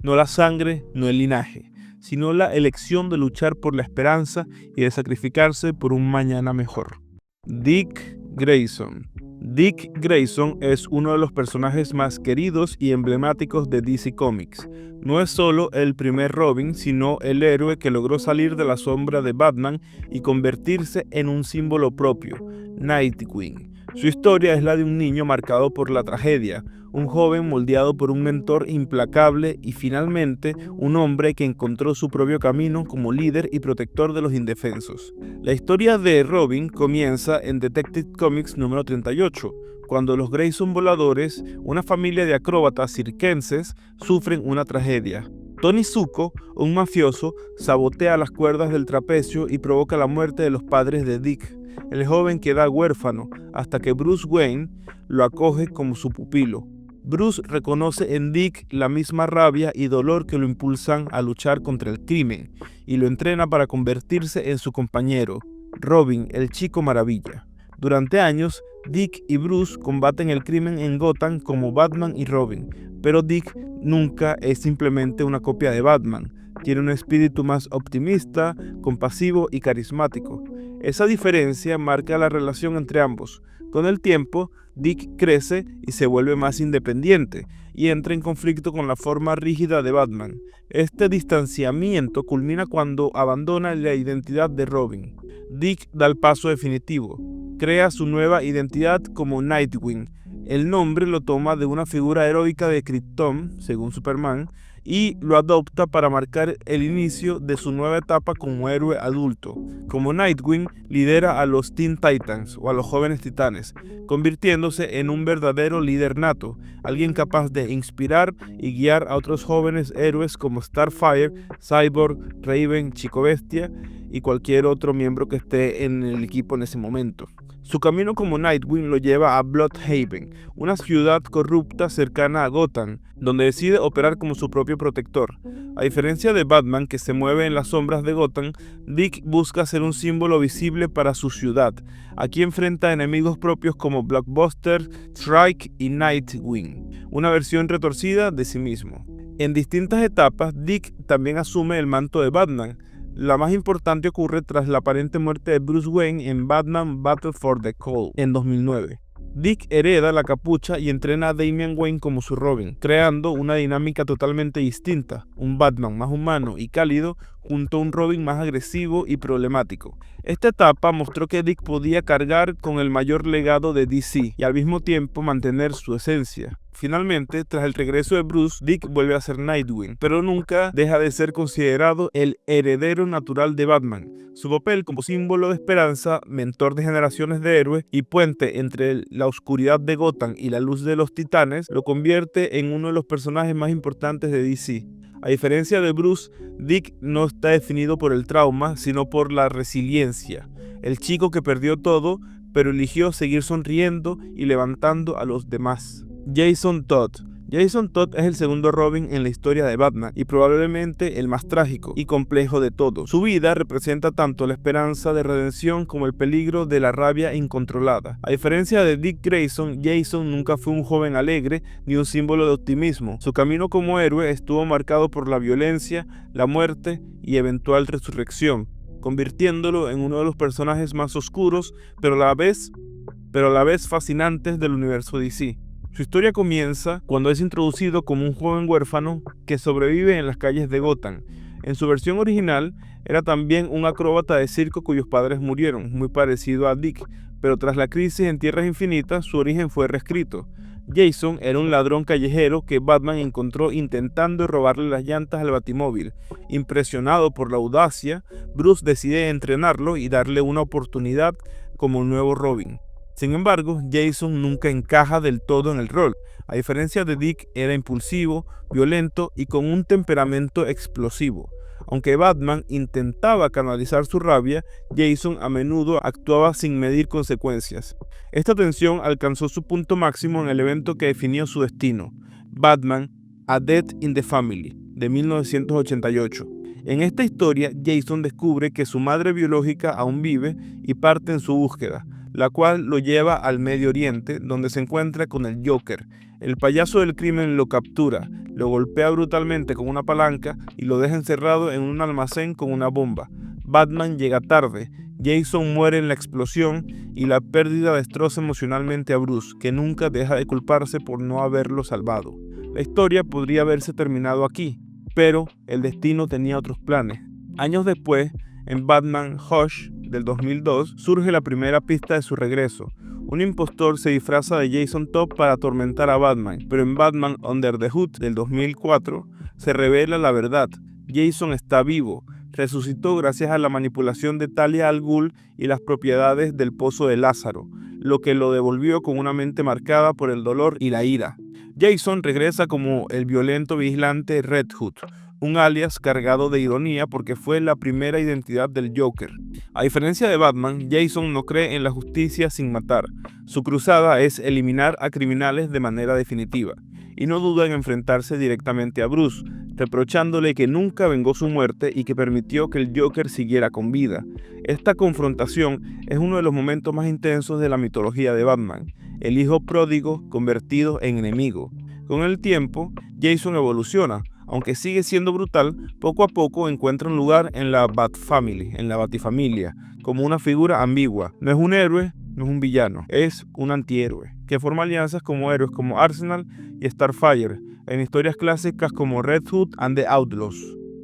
Speaker 1: No la sangre, no el linaje, sino la elección de luchar por la esperanza y de sacrificarse por un mañana mejor. Dick Grayson. Dick Grayson es uno de los personajes más queridos y emblemáticos de DC Comics. No es solo el primer Robin, sino el héroe que logró salir de la sombra de Batman y convertirse en un símbolo propio, Nightwing. Su historia es la de un niño marcado por la tragedia, un joven moldeado por un mentor implacable y finalmente un hombre que encontró su propio camino como líder y protector de los indefensos. La historia de Robin comienza en Detective Comics número 38, cuando los Grayson voladores, una familia de acróbatas circenses, sufren una tragedia. Tony Zuko, un mafioso, sabotea las cuerdas del trapecio y provoca la muerte de los padres de Dick. El joven queda huérfano hasta que Bruce Wayne lo acoge como su pupilo. Bruce reconoce en Dick la misma rabia y dolor que lo impulsan a luchar contra el crimen y lo entrena para convertirse en su compañero, Robin, el Chico Maravilla. Durante años, Dick y Bruce combaten el crimen en Gotham como Batman y Robin, pero Dick nunca es simplemente una copia de Batman. Tiene un espíritu más optimista, compasivo y carismático. Esa diferencia marca la relación entre ambos. Con el tiempo, Dick crece y se vuelve más independiente y entra en conflicto con la forma rígida de Batman. Este distanciamiento culmina cuando abandona la identidad de Robin. Dick da el paso definitivo. Crea su nueva identidad como Nightwing. El nombre lo toma de una figura heroica de Krypton, según Superman, y lo adopta para marcar el inicio de su nueva etapa como héroe adulto. Como Nightwing, lidera a los Teen Titans o a los jóvenes titanes, convirtiéndose en un verdadero líder nato, alguien capaz de inspirar y guiar a otros jóvenes héroes como Starfire, Cyborg, Raven, Chico Bestia y cualquier otro miembro que esté en el equipo en ese momento. Su camino como Nightwing lo lleva a Blüdhaven, una ciudad corrupta cercana a Gotham, donde decide operar como su propio protector. A diferencia de Batman, que se mueve en las sombras de Gotham, Dick busca ser un símbolo visible para su ciudad. Aquí enfrenta enemigos propios como Blockbuster, Strike y Nightwing, una versión retorcida de sí mismo. En distintas etapas, Dick también asume el manto de Batman. La más importante ocurre tras la aparente muerte de Bruce Wayne en Batman Battle for the Cold en 2009. Dick hereda la capucha y entrena a Damian Wayne como su Robin, creando una dinámica totalmente distinta, un Batman más humano y cálido junto a un Robin más agresivo y problemático. Esta etapa mostró que Dick podía cargar con el mayor legado de DC y al mismo tiempo mantener su esencia. Finalmente, tras el regreso de Bruce, Dick vuelve a ser Nightwing, pero nunca deja de ser considerado el heredero natural de Batman. Su papel como símbolo de esperanza, mentor de generaciones de héroes y puente entre la oscuridad de Gotham y la luz de los titanes lo convierte en uno de los personajes más importantes de DC. A diferencia de Bruce, Dick no está definido por el trauma, sino por la resiliencia. El chico que perdió todo, pero eligió seguir sonriendo y levantando a los demás. Jason Todd. Jason Todd es el segundo Robin en la historia de Batman y probablemente el más trágico y complejo de todos. Su vida representa tanto la esperanza de redención como el peligro de la rabia incontrolada. A diferencia de Dick Grayson, Jason nunca fue un joven alegre ni un símbolo de optimismo. Su camino como héroe estuvo marcado por la violencia, la muerte y eventual resurrección, convirtiéndolo en uno de los personajes más oscuros, pero a la vez fascinantes del universo DC. Su historia comienza cuando es introducido como un joven huérfano que sobrevive en las calles de Gotham. En su versión original, era también un acróbata de circo cuyos padres murieron, muy parecido a Dick, pero tras la crisis en Tierras Infinitas, su origen fue reescrito. Jason era un ladrón callejero que Batman encontró intentando robarle las llantas al Batimóvil. Impresionado por la audacia, Bruce decide entrenarlo y darle una oportunidad como un nuevo Robin. Sin embargo, Jason nunca encaja del todo en el rol. A diferencia de Dick, era impulsivo, violento y con un temperamento explosivo. Aunque Batman intentaba canalizar su rabia, Jason a menudo actuaba sin medir consecuencias. Esta tensión alcanzó su punto máximo en el evento que definió su destino, Batman: A Death in the Family, de 1988. En esta historia, Jason descubre que su madre biológica aún vive y parte en su búsqueda, la cual lo lleva al Medio Oriente, donde se encuentra con el Joker. El payaso del crimen lo captura, lo golpea brutalmente con una palanca y lo deja encerrado en un almacén con una bomba. Batman llega tarde, Jason muere en la explosión y la pérdida destroza emocionalmente a Bruce, que nunca deja de culparse por no haberlo salvado. La historia podría haberse terminado aquí, pero el destino tenía otros planes. Años después, en Batman Hush del 2002, surge la primera pista de su regreso. Un impostor se disfraza de Jason Todd para atormentar a Batman, pero en Batman Under the Hood del 2004 se revela la verdad. Jason está vivo, resucitó gracias a la manipulación de Talia al Ghul y las propiedades del Pozo de Lázaro, lo que lo devolvió con una mente marcada por el dolor y la ira. Jason regresa como el violento vigilante Red Hood, un alias cargado de ironía porque fue la primera identidad del Joker. A diferencia de Batman, Jason no cree en la justicia sin matar. Su cruzada es eliminar a criminales de manera definitiva, y no duda en enfrentarse directamente a Bruce, reprochándole que nunca vengó su muerte y que permitió que el Joker siguiera con vida. Esta confrontación es uno de los momentos más intensos de la mitología de Batman, el hijo pródigo convertido en enemigo. Con el tiempo, Jason evoluciona. Aunque sigue siendo brutal, poco a poco encuentra un lugar en la Bat-Family, en la Batifamilia, como una figura ambigua. No es un héroe, no es un villano, es un antihéroe, que forma alianzas como héroes como Arsenal y Starfire, en historias clásicas como Red Hood and the Outlaws,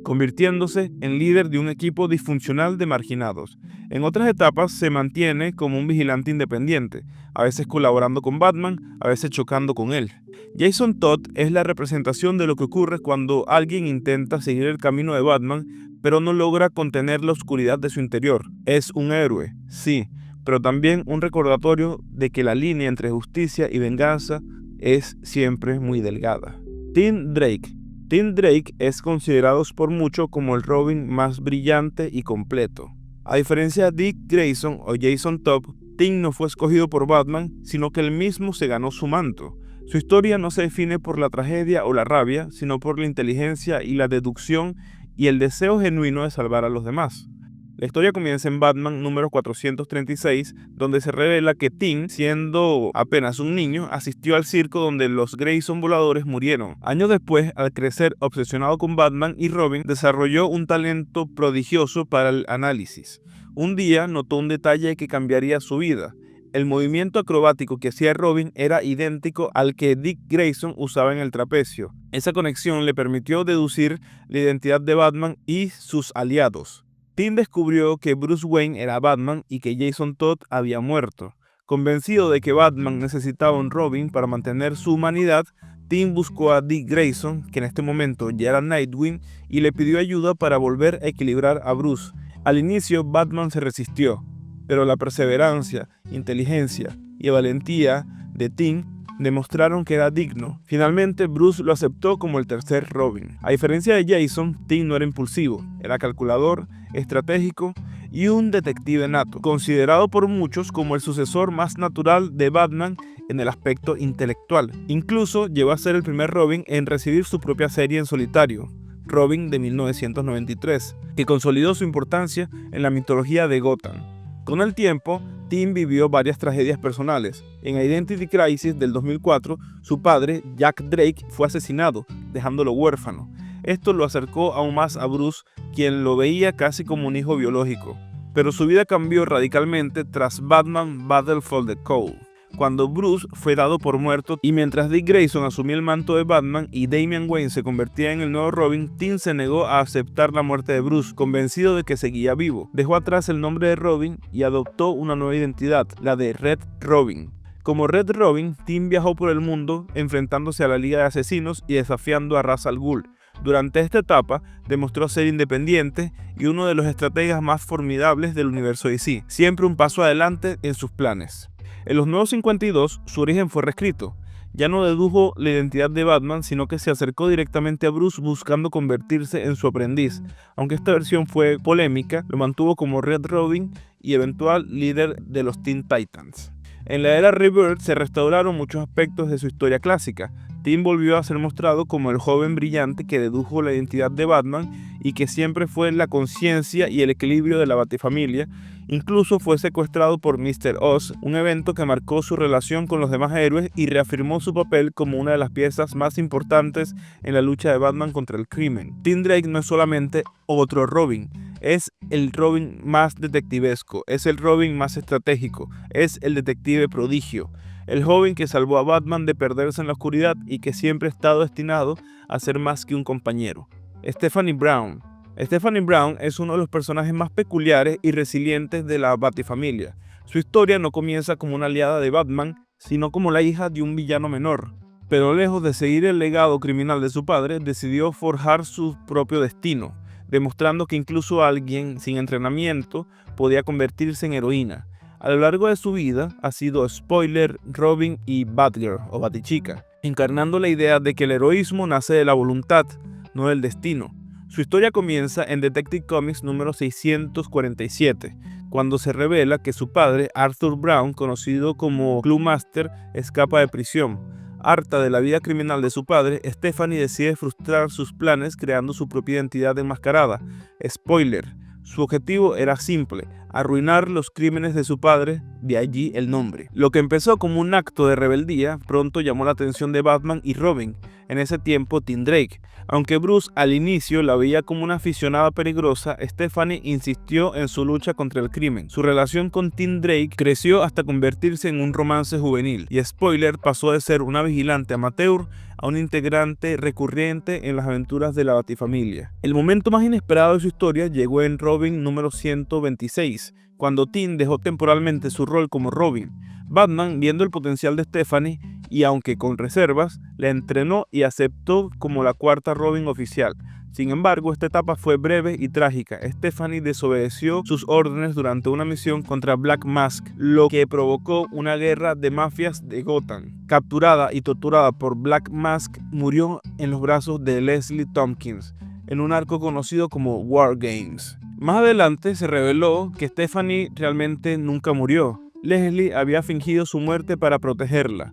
Speaker 1: convirtiéndose en líder de un equipo disfuncional de marginados. En otras etapas se mantiene como un vigilante independiente, a veces colaborando con Batman, a veces chocando con él. Jason Todd es la representación de lo que ocurre cuando alguien intenta seguir el camino de Batman, pero no logra contener la oscuridad de su interior. Es un héroe, sí, pero también un recordatorio de que la línea entre justicia y venganza es siempre muy delgada. Tim Drake. Tim Drake es considerado por muchos como el Robin más brillante y completo. A diferencia de Dick Grayson o Jason Todd, Tim no fue escogido por Batman, sino que él mismo se ganó su manto. Su historia no se define por la tragedia o la rabia, sino por la inteligencia y la deducción y el deseo genuino de salvar a los demás. La historia comienza en Batman número 436, donde se revela que Tim, siendo apenas un niño, asistió al circo donde los Grayson voladores murieron. Años después, al crecer obsesionado con Batman y Robin, desarrolló un talento prodigioso para el análisis. Un día notó un detalle que cambiaría su vida. El movimiento acrobático que hacía Robin era idéntico al que Dick Grayson usaba en el trapecio. Esa conexión le permitió deducir la identidad de Batman y sus aliados. Tim descubrió que Bruce Wayne era Batman y que Jason Todd había muerto. Convencido de que Batman necesitaba un Robin para mantener su humanidad, Tim buscó a Dick Grayson, que en este momento ya era Nightwing, y le pidió ayuda para volver a equilibrar a Bruce. Al inicio, Batman se resistió, pero la perseverancia, inteligencia y valentía de Tim demostraron que era digno. Finalmente, Bruce lo aceptó como el tercer Robin. A diferencia de Jason, Tim no era impulsivo, era calculador, estratégico y un detective nato, considerado por muchos como el sucesor más natural de Batman en el aspecto intelectual. Incluso llegó a ser el primer Robin en recibir su propia serie en solitario, Robin de 1993, que consolidó su importancia en la mitología de Gotham. Con el tiempo, Tim vivió varias tragedias personales. En Identity Crisis del 2004, su padre, Jack Drake, fue asesinado, dejándolo huérfano. Esto lo acercó aún más a Bruce, quien lo veía casi como un hijo biológico. Pero su vida cambió radicalmente tras Batman Battle for the Cowl, cuando Bruce fue dado por muerto, y mientras Dick Grayson asumía el manto de Batman y Damian Wayne se convertía en el nuevo Robin, Tim se negó a aceptar la muerte de Bruce, convencido de que seguía vivo. Dejó atrás el nombre de Robin y adoptó una nueva identidad, la de Red Robin. Como Red Robin, Tim viajó por el mundo enfrentándose a la Liga de Asesinos y desafiando a Ra's al Ghul. Durante esta etapa, demostró ser independiente y uno de los estrategas más formidables del universo DC, siempre un paso adelante en sus planes. En los Nuevos 52, su origen fue reescrito. Ya no dedujo la identidad de Batman, sino que se acercó directamente a Bruce buscando convertirse en su aprendiz. Aunque esta versión fue polémica, lo mantuvo como Red Robin y eventual líder de los Teen Titans. En la era Rebirth se restauraron muchos aspectos de su historia clásica. Tim volvió a ser mostrado como el joven brillante que dedujo la identidad de Batman y que siempre fue la conciencia y el equilibrio de la Batifamilia. Incluso fue secuestrado por Mr. Oz, un evento que marcó su relación con los demás héroes y reafirmó su papel como una de las piezas más importantes en la lucha de Batman contra el crimen. Tim Drake no es solamente otro Robin, es el Robin más detectivesco, es el Robin más estratégico, es el detective prodigio, el joven que salvó a Batman de perderse en la oscuridad y que siempre ha estado destinado a ser más que un compañero. Stephanie Brown. Stephanie Brown es uno de los personajes más peculiares y resilientes de la Batifamilia. Su historia no comienza como una aliada de Batman, sino como la hija de un villano menor. Pero lejos de seguir el legado criminal de su padre, decidió forjar su propio destino, demostrando que incluso alguien sin entrenamiento podía convertirse en heroína. A lo largo de su vida ha sido Spoiler, Robin y Batgirl o Batichica, encarnando la idea de que el heroísmo nace de la voluntad, no del destino. Su historia comienza en Detective Comics número 647, cuando se revela que su padre, Arthur Brown, conocido como Clue Master, escapa de prisión. Harta de la vida criminal de su padre, Stephanie decide frustrar sus planes creando su propia identidad enmascarada. Spoiler, su objetivo era simple: arruinar los crímenes de su padre, de allí el nombre. Lo que empezó como un acto de rebeldía, pronto llamó la atención de Batman y Robin, en ese tiempo Tim Drake. Aunque Bruce al inicio la veía como una aficionada peligrosa, Stephanie insistió en su lucha contra el crimen. Su relación con Tim Drake creció hasta convertirse en un romance juvenil, y Spoiler pasó de ser una vigilante amateur a un integrante recurrente en las aventuras de la Batifamilia. El momento más inesperado de su historia llegó en Robin número 126, cuando Tim dejó temporalmente su rol como Robin. Batman, viendo el potencial de Stephanie, y aunque con reservas, la entrenó y aceptó como la cuarta Robin oficial. Sin embargo, esta etapa fue breve y trágica. Stephanie desobedeció sus órdenes durante una misión contra Black Mask, lo que provocó una guerra de mafias de Gotham. Capturada y torturada por Black Mask, murió en los brazos de Leslie Tompkins, en un arco conocido como War Games. Más adelante se reveló que Stephanie realmente nunca murió. Leslie había fingido su muerte para protegerla.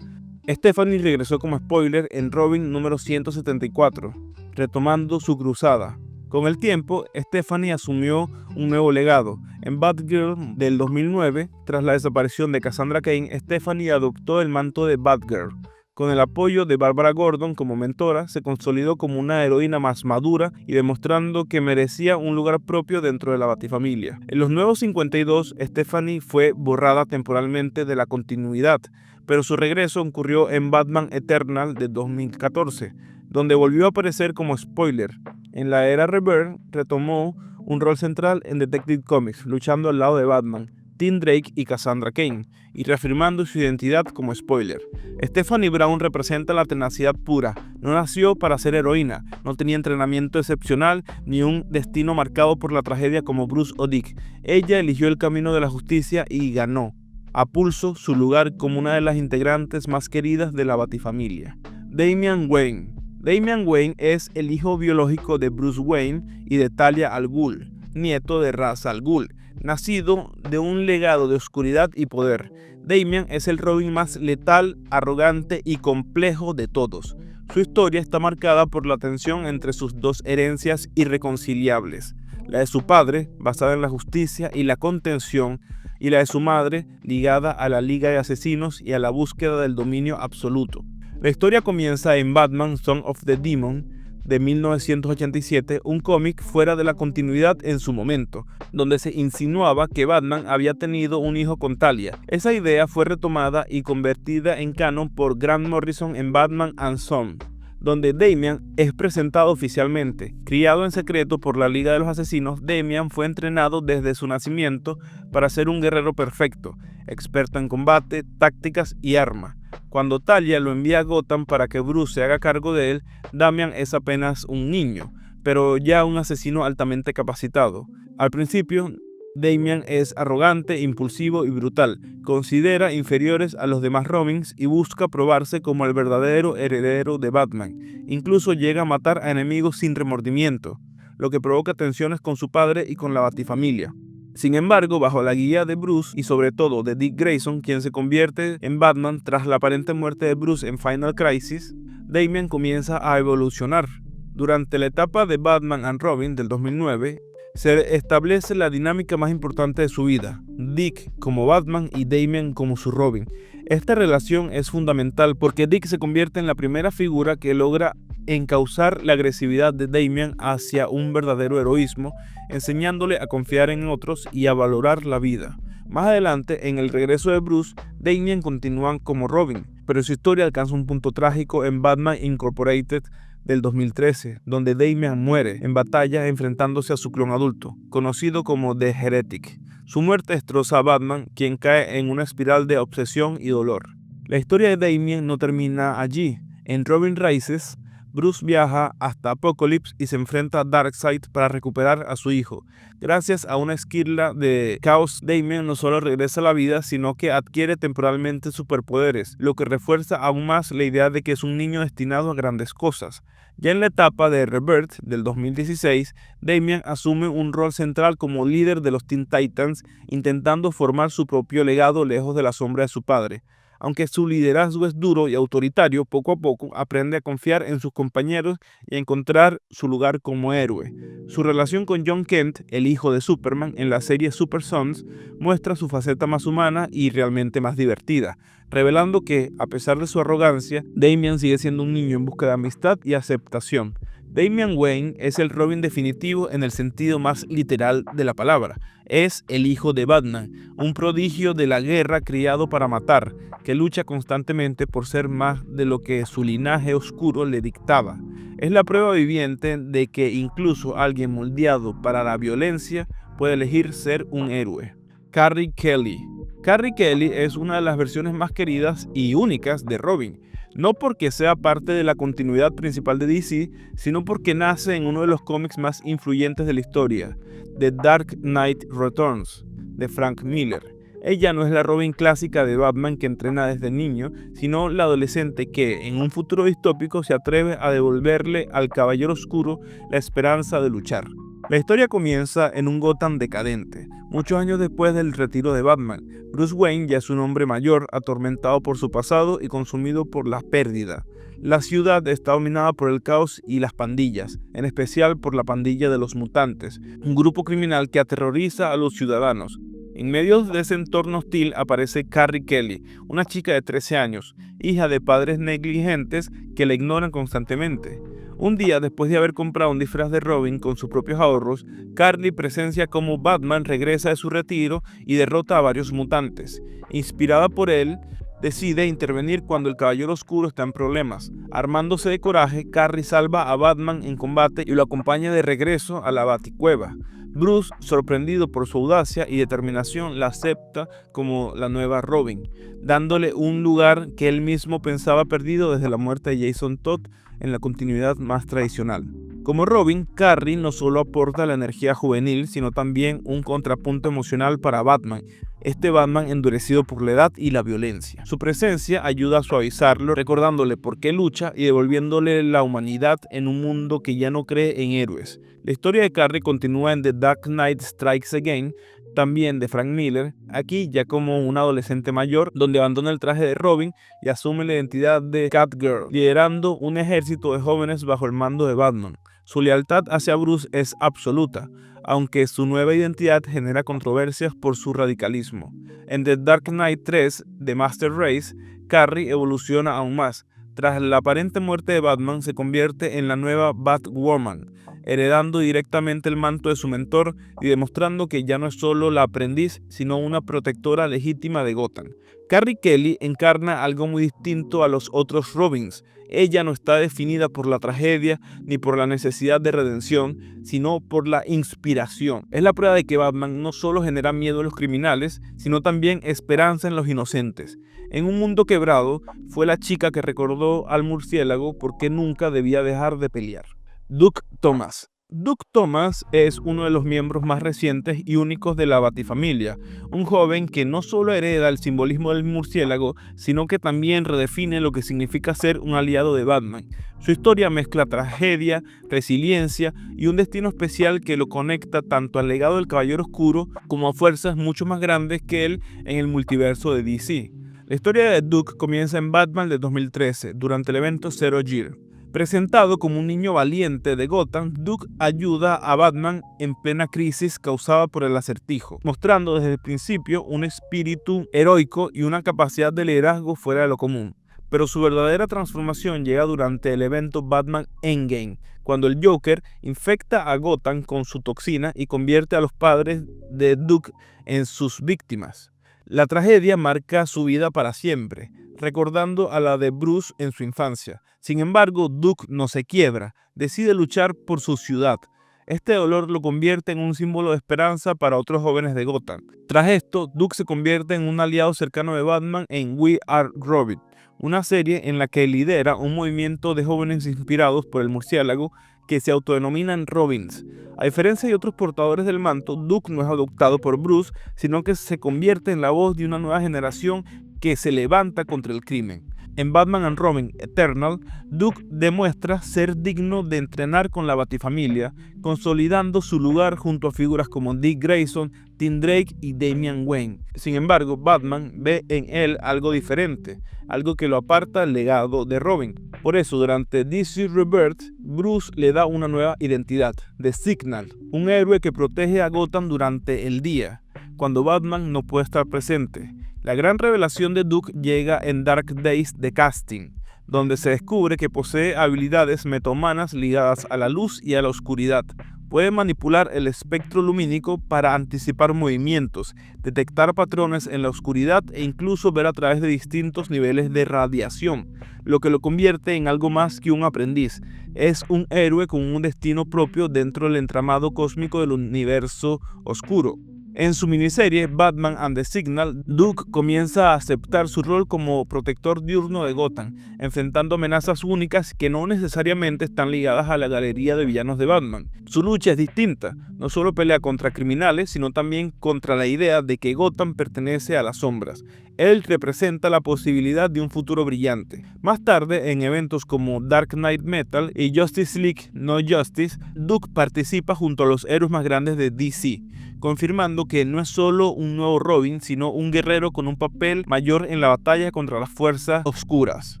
Speaker 1: Stephanie regresó como Spoiler en Robin número 174, retomando su cruzada. Con el tiempo, Stephanie asumió un nuevo legado. En Batgirl del 2009, tras la desaparición de Cassandra Cain, Stephanie adoptó el manto de Batgirl. Con el apoyo de Barbara Gordon como mentora, se consolidó como una heroína más madura y demostrando que merecía un lugar propio dentro de la Batifamilia. En los Nuevos 52, Stephanie fue borrada temporalmente de la continuidad, pero su regreso ocurrió en Batman Eternal de 2014, donde volvió a aparecer como Spoiler. En la era Rebirth retomó un rol central en Detective Comics, luchando al lado de Batman, Tim Drake y Cassandra Cain, y reafirmando su identidad como Spoiler. Stephanie Brown representa la tenacidad pura. No nació para ser heroína, no tenía entrenamiento excepcional ni un destino marcado por la tragedia como Bruce o Dick. Ella eligió el camino de la justicia y ganó a pulso su lugar como una de las integrantes más queridas de la Batifamilia. Damian Wayne. Damian Wayne es el hijo biológico de Bruce Wayne y de Talia al Ghul, nieto de Ra's al Ghul. nacido de un legado de oscuridad y poder. Damian es el Robin más letal, arrogante y complejo de todos. Su historia está marcada por la tensión entre sus dos herencias irreconciliables, la de su padre, basada en la justicia y la contención, y la de su madre, ligada a la Liga de Asesinos y a la búsqueda del dominio absoluto. La historia comienza en Batman Son of the Demon de 1987, un cómic fuera de la continuidad en su momento, donde se insinuaba que Batman había tenido un hijo con Talia. Esa idea fue retomada y convertida en canon por Grant Morrison en Batman and Son, donde Damian es presentado oficialmente. Criado en secreto por la Liga de los Asesinos, Damian fue entrenado desde su nacimiento para ser un guerrero perfecto, experto en combate, tácticas y armas. Cuando Talia lo envía a Gotham para que Bruce se haga cargo de él, Damian es apenas un niño, pero ya un asesino altamente capacitado. Al principio, Damian es arrogante, impulsivo y brutal, considera inferiores a los demás Robins y busca probarse como el verdadero heredero de Batman. Incluso llega a matar a enemigos sin remordimiento, lo que provoca tensiones con su padre y con la Batifamilia. Sin embargo, bajo la guía de Bruce y sobre todo de Dick Grayson, quien se convierte en Batman tras la aparente muerte de Bruce en Final Crisis, Damian comienza a evolucionar. Durante la etapa de Batman and Robin del 2009, se establece la dinámica más importante de su vida, Dick como Batman y Damian como su Robin. Esta relación es fundamental porque Dick se convierte en la primera figura que logra encauzar la agresividad de Damian hacia un verdadero heroísmo, enseñándole a confiar en otros y a valorar la vida. Más adelante, en el regreso de Bruce, Damian continúa como Robin, pero su historia alcanza un punto trágico en Batman Incorporated del 2013, donde Damian muere en batalla enfrentándose a su clon adulto, conocido como The Heretic. Su muerte destroza a Batman, quien cae en una espiral de obsesión y dolor. La historia de Damian no termina allí. En Robin Rises, Bruce viaja hasta Apokolips y se enfrenta a Darkseid para recuperar a su hijo. Gracias a una esquirla de caos, Damian no solo regresa a la vida, sino que adquiere temporalmente superpoderes, lo que refuerza aún más la idea de que es un niño destinado a grandes cosas. Ya en la etapa de Rebirth del 2016, Damian asume un rol central como líder de los Teen Titans, intentando formar su propio legado lejos de la sombra de su padre. Aunque su liderazgo es duro y autoritario, poco a poco aprende a confiar en sus compañeros y a encontrar su lugar como héroe. Su relación con Jon Kent, el hijo de Superman, en la serie Super Sons, muestra su faceta más humana y realmente más divertida, revelando que, a pesar de su arrogancia, Damian sigue siendo un niño en busca de amistad y aceptación. Damian Wayne es el Robin definitivo en el sentido más literal de la palabra. Es el hijo de Batman, un prodigio de la guerra criado para matar, que lucha constantemente por ser más de lo que su linaje oscuro le dictaba. Es la prueba viviente de que incluso alguien moldeado para la violencia puede elegir ser un héroe. Carrie Kelly. Carrie Kelly es una de las versiones más queridas y únicas de Robin. No porque sea parte de la continuidad principal de DC, sino porque nace en uno de los cómics más influyentes de la historia, The Dark Knight Returns, de Frank Miller. Ella no es la Robin clásica de Batman que entrena desde niño, sino la adolescente que, en un futuro distópico, se atreve a devolverle al Caballero Oscuro la esperanza de luchar. La historia comienza en un Gotham decadente, muchos años después del retiro de Batman. Bruce Wayne ya es un hombre mayor, atormentado por su pasado y consumido por la pérdida. La ciudad está dominada por el caos y las pandillas, en especial por la pandilla de los mutantes, un grupo criminal que aterroriza a los ciudadanos. En medio de ese entorno hostil aparece Carrie Kelly, una chica de 13 años, hija de padres negligentes que la ignoran constantemente. Un día, después de haber comprado un disfraz de Robin con sus propios ahorros, Carrie presencia cómo Batman regresa de su retiro y derrota a varios mutantes. Inspirada por él, decide intervenir cuando el Caballero Oscuro está en problemas. Armándose de coraje, Carrie salva a Batman en combate y lo acompaña de regreso a la Baticueva. Bruce, sorprendido por su audacia y determinación, la acepta como la nueva Robin, dándole un lugar que él mismo pensaba perdido desde la muerte de Jason Todd en la continuidad más tradicional. Como Robin, Carrie no solo aporta la energía juvenil, sino también un contrapunto emocional para Batman, este Batman endurecido por la edad y la violencia. Su presencia ayuda a suavizarlo, recordándole por qué lucha y devolviéndole la humanidad en un mundo que ya no cree en héroes. La historia de Carrie continúa en The Dark Knight Strikes Again, también de Frank Miller, aquí ya como un adolescente mayor, donde abandona el traje de Robin y asume la identidad de Catgirl, liderando un ejército de jóvenes bajo el mando de Batman. Su lealtad hacia Bruce es absoluta, aunque su nueva identidad genera controversias por su radicalismo. En The Dark Knight 3 de Master Race, Carrie evoluciona aún más. Tras la aparente muerte de Batman, se convierte en la nueva Batwoman, heredando directamente el manto de su mentor y demostrando que ya no es solo la aprendiz, sino una protectora legítima de Gotham. Carrie Kelly encarna algo muy distinto a los otros Robins. Ella no está definida por la tragedia ni por la necesidad de redención, sino por la inspiración. Es la prueba de que Batman no solo genera miedo a los criminales, sino también esperanza en los inocentes. En un mundo quebrado, fue la chica que recordó al murciélago por qué nunca debía dejar de pelear. Duke Thomas. Duke Thomas es uno de los miembros más recientes y únicos de la Batifamilia, un joven que no solo hereda el simbolismo del murciélago, sino que también redefine lo que significa ser un aliado de Batman. Su historia mezcla tragedia, resiliencia y un destino especial que lo conecta tanto al legado del Caballero Oscuro como a fuerzas mucho más grandes que él en el multiverso de DC. La historia de Duke comienza en Batman de 2013, durante el evento Zero Year. Presentado como un niño valiente de Gotham, Duke ayuda a Batman en plena crisis causada por el Acertijo, mostrando desde el principio un espíritu heroico y una capacidad de liderazgo fuera de lo común. Pero su verdadera transformación llega durante el evento Batman Endgame, cuando el Joker infecta a Gotham con su toxina y convierte a los padres de Duke en sus víctimas. La tragedia marca su vida para siempre, recordando a la de Bruce en su infancia. Sin embargo, Duke no se quiebra, decide luchar por su ciudad. Este dolor lo convierte en un símbolo de esperanza para otros jóvenes de Gotham. Tras esto, Duke se convierte en un aliado cercano de Batman en We Are Robin, una serie en la que lidera un movimiento de jóvenes inspirados por el murciélago que se autodenominan Robins. A diferencia de otros portadores del manto, Duke no es adoptado por Bruce, sino que se convierte en la voz de una nueva generación que se levanta contra el crimen. En Batman and Robin Eternal, Duke demuestra ser digno de entrenar con la Batifamilia, consolidando su lugar junto a figuras como Dick Grayson, Tim Drake y Damian Wayne. Sin embargo, Batman ve en él algo diferente, algo que lo aparta del legado de Robin. Por eso, durante DC Rebirth, Bruce le da una nueva identidad, The Signal, un héroe que protege a Gotham durante el día, cuando Batman no puede estar presente. La gran revelación de Duke llega en Dark Days de Casting, donde se descubre que posee habilidades metahumanas ligadas a la luz y a la oscuridad. Puede manipular el espectro lumínico para anticipar movimientos, detectar patrones en la oscuridad e incluso ver a través de distintos niveles de radiación, lo que lo convierte en algo más que un aprendiz. Es un héroe con un destino propio dentro del entramado cósmico del universo oscuro. En su miniserie Batman and the Signal, Duke comienza a aceptar su rol como protector diurno de Gotham, enfrentando amenazas únicas que no necesariamente están ligadas a la galería de villanos de Batman. Su lucha es distinta, no solo pelea contra criminales, sino también contra la idea de que Gotham pertenece a las sombras. Él representa la posibilidad de un futuro brillante. Más tarde, en eventos como Dark Knight Metal y Justice League No Justice, Duke participa junto a los héroes más grandes de DC, confirmando que no es solo un nuevo Robin, sino un guerrero con un papel mayor en la batalla contra las fuerzas oscuras.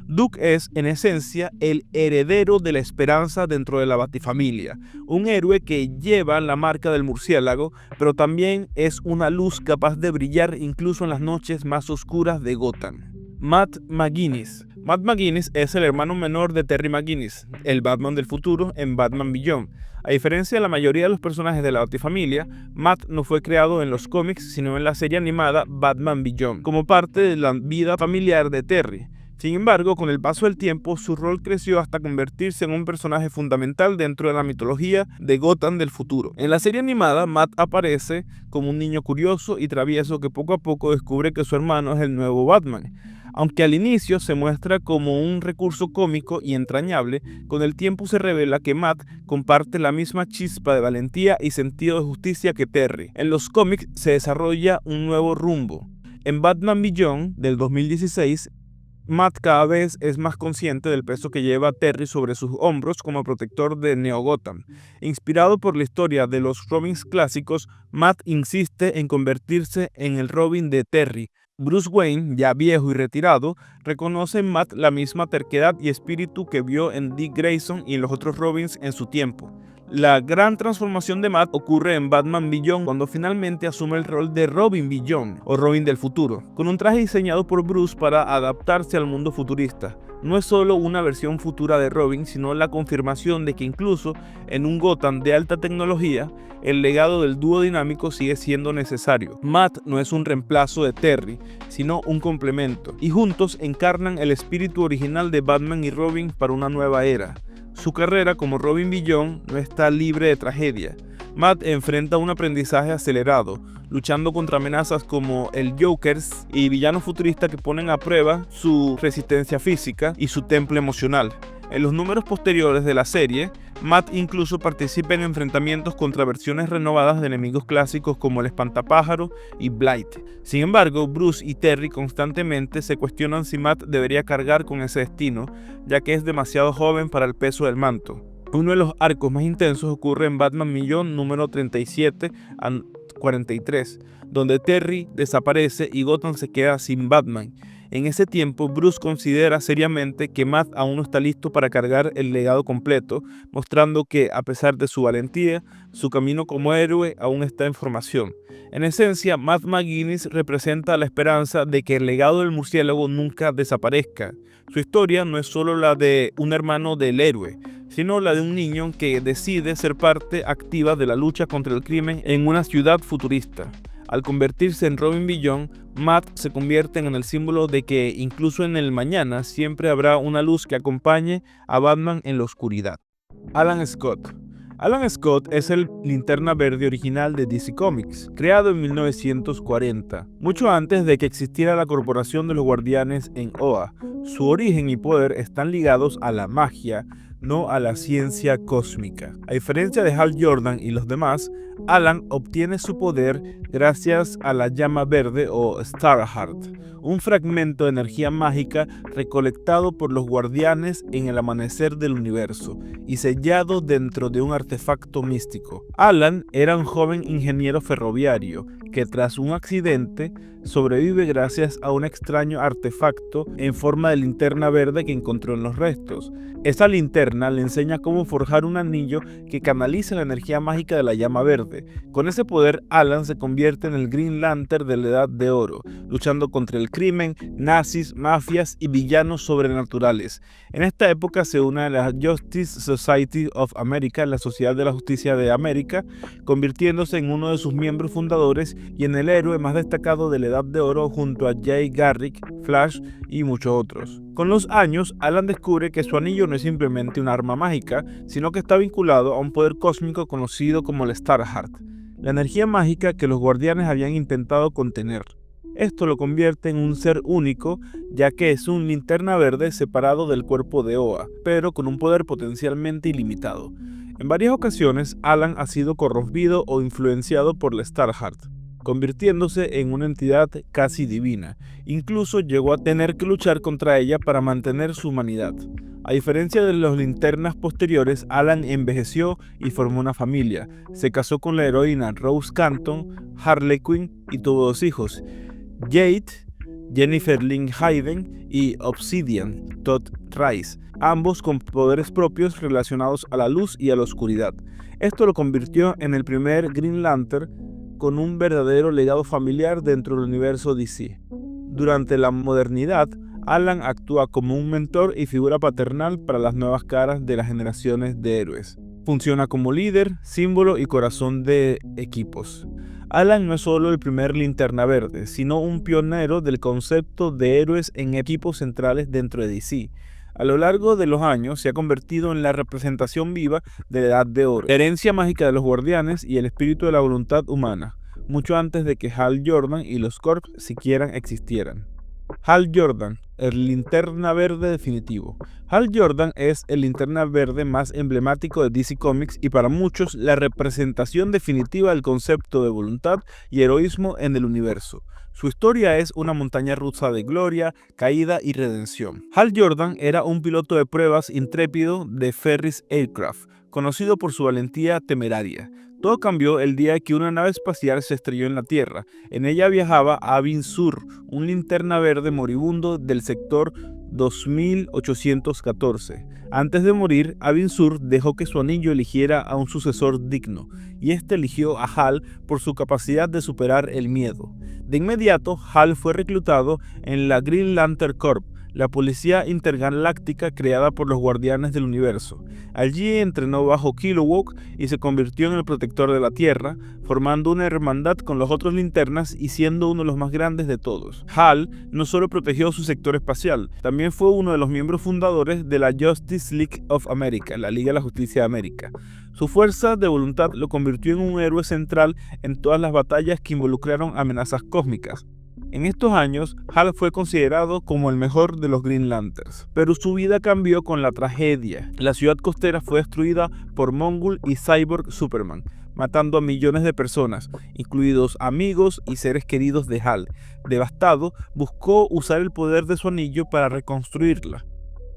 Speaker 1: Duke es, en esencia, el heredero de la esperanza dentro de la Batifamilia, un héroe que lleva la marca del murciélago, pero también es una luz capaz de brillar incluso en las noches más oscuras de Gotham. Matt McGuinness. Matt McGuinness es el hermano menor de Terry McGuinness, el Batman del futuro en Batman Beyond. A diferencia de la mayoría de los personajes de la Batifamilia, Matt no fue creado en los cómics, sino en la serie animada Batman Beyond, como parte de la vida familiar de Terry. Sin embargo, con el paso del tiempo, su rol creció hasta convertirse en un personaje fundamental dentro de la mitología de Gotham del futuro. En la serie animada, Matt aparece como un niño curioso y travieso que poco a poco descubre que su hermano es el nuevo Batman. Aunque al inicio se muestra como un recurso cómico y entrañable, con el tiempo se revela que Matt comparte la misma chispa de valentía y sentido de justicia que Terry. En los cómics se desarrolla un nuevo rumbo. En Batman Beyond del 2016, Matt cada vez es más consciente del peso que lleva Terry sobre sus hombros como protector de Neo Gotham. Inspirado por la historia de los Robins clásicos, Matt insiste en convertirse en el Robin de Terry. Bruce Wayne, ya viejo y retirado, reconoce en Matt la misma terquedad y espíritu que vio en Dick Grayson y en los otros Robins en su tiempo. La gran transformación de Matt ocurre en Batman Beyond cuando finalmente asume el rol de Robin Beyond, o Robin del futuro, con un traje diseñado por Bruce para adaptarse al mundo futurista. No es solo una versión futura de Robin, sino la confirmación de que incluso en un Gotham de alta tecnología, el legado del dúo dinámico sigue siendo necesario. Matt no es un reemplazo de Terry, sino un complemento, y juntos encarnan el espíritu original de Batman y Robin para una nueva era. Su carrera como Robin Beyond no está libre de tragedia. Matt enfrenta un aprendizaje acelerado, luchando contra amenazas como el Joker y villanos futuristas que ponen a prueba su resistencia física y su temple emocional. En los números posteriores de la serie, Matt incluso participa en enfrentamientos contra versiones renovadas de enemigos clásicos como el Espantapájaro y Blight. Sin embargo, Bruce y Terry constantemente se cuestionan si Matt debería cargar con ese destino, ya que es demasiado joven para el peso del manto. Uno de los arcos más intensos ocurre en Batman Beyond número 37 a 43, donde Terry desaparece y Gotham se queda sin Batman. En ese tiempo, Bruce considera seriamente que Matt aún no está listo para cargar el legado completo, mostrando que, a pesar de su valentía, su camino como héroe aún está en formación. En esencia, Matt McGuinness representa la esperanza de que el legado del murciélago nunca desaparezca. Su historia no es solo la de un hermano del héroe, sino la de un niño que decide ser parte activa de la lucha contra el crimen en una ciudad futurista. Al convertirse en Robin Beyond, Matt se convierte en el símbolo de que incluso en el mañana siempre habrá una luz que acompañe a Batman en la oscuridad. Alan Scott. Alan Scott es el Linterna Verde original de DC Comics, creado en 1940, mucho antes de que existiera la Corporación de los Guardianes en OA. Su origen y poder están ligados a la magia, no a la ciencia cósmica. A diferencia de Hal Jordan y los demás, Alan obtiene su poder gracias a la llama verde o Starheart, un fragmento de energía mágica recolectado por los guardianes en el amanecer del universo y sellado dentro de un artefacto místico. Alan era un joven ingeniero ferroviario que tras un accidente sobrevive gracias a un extraño artefacto en forma de linterna verde que encontró en los restos. Esta linterna le enseña cómo forjar un anillo que canaliza la energía mágica de la llama verde. Con ese poder, Alan se convierte en el Green Lantern de la Edad de Oro, luchando contra el crimen, nazis, mafias y villanos sobrenaturales. En esta época se une a la Justice Society of America, la Sociedad de la Justicia de América, convirtiéndose en uno de sus miembros fundadores y en el héroe más destacado de la Edad de Oro junto a Jay Garrick, Flash y muchos otros. Con los años, Alan descubre que su anillo no es simplemente un arma mágica, sino que está vinculado a un poder cósmico conocido como el Starheart, la energía mágica que los guardianes habían intentado contener. Esto lo convierte en un ser único, ya que es un linterna verde separado del cuerpo de OA, pero con un poder potencialmente ilimitado. En varias ocasiones, Alan ha sido corrompido o influenciado por la Starheart, convirtiéndose en una entidad casi divina. Incluso llegó a tener que luchar contra ella para mantener su humanidad. A diferencia de los linternas posteriores, Alan envejeció y formó una familia. Se casó con la heroína Rose Canton, Harley Quinn y tuvo 2 hijos, Jade, Jennifer Lynn Hayden y Obsidian, Todd Rice, ambos con poderes propios relacionados a la luz y a la oscuridad. Esto lo convirtió en el primer Green Lantern con un verdadero legado familiar dentro del universo DC. Durante la modernidad, Alan actúa como un mentor y figura paternal para las nuevas caras de las generaciones de héroes. Funciona como líder, símbolo y corazón de equipos. Alan no es solo el primer linterna verde, sino un pionero del concepto de héroes en equipos centrales dentro de DC. A lo largo de los años se ha convertido en la representación viva de la Edad de Oro, la herencia mágica de los guardianes y el espíritu de la voluntad humana, mucho antes de que Hal Jordan y los Corps siquiera existieran. Hal Jordan, el Linterna Verde definitivo. Hal Jordan es el Linterna Verde más emblemático de DC Comics y para muchos la representación definitiva del concepto de voluntad y heroísmo en el universo. Su historia es una montaña rusa de gloria, caída y redención. Hal Jordan era un piloto de pruebas intrépido de Ferris Aircraft, conocido por su valentía temeraria. Todo cambió el día que una nave espacial se estrelló en la Tierra. En ella viajaba Abin Sur, un linterna verde moribundo del sector 2814. Antes de morir, Abin Sur dejó que su anillo eligiera a un sucesor digno, y este eligió a Hal por su capacidad de superar el miedo. De inmediato, Hal fue reclutado en la Green Lantern Corps, la policía intergaláctica creada por los Guardianes del Universo. Allí entrenó bajo Kilowog y se convirtió en el protector de la Tierra, formando una hermandad con los otros linternas y siendo uno de los más grandes de todos. Hal no solo protegió su sector espacial, también fue uno de los miembros fundadores de la Justice League of America, la Liga de la Justicia de América. Su fuerza de voluntad lo convirtió en un héroe central en todas las batallas que involucraron amenazas cósmicas. En estos años, Hal fue considerado como el mejor de los Green Lanterns, pero su vida cambió con la tragedia. La ciudad costera fue destruida por Mongul y Cyborg Superman, matando a millones de personas, incluidos amigos y seres queridos de Hal. Devastado, buscó usar el poder de su anillo para reconstruirla.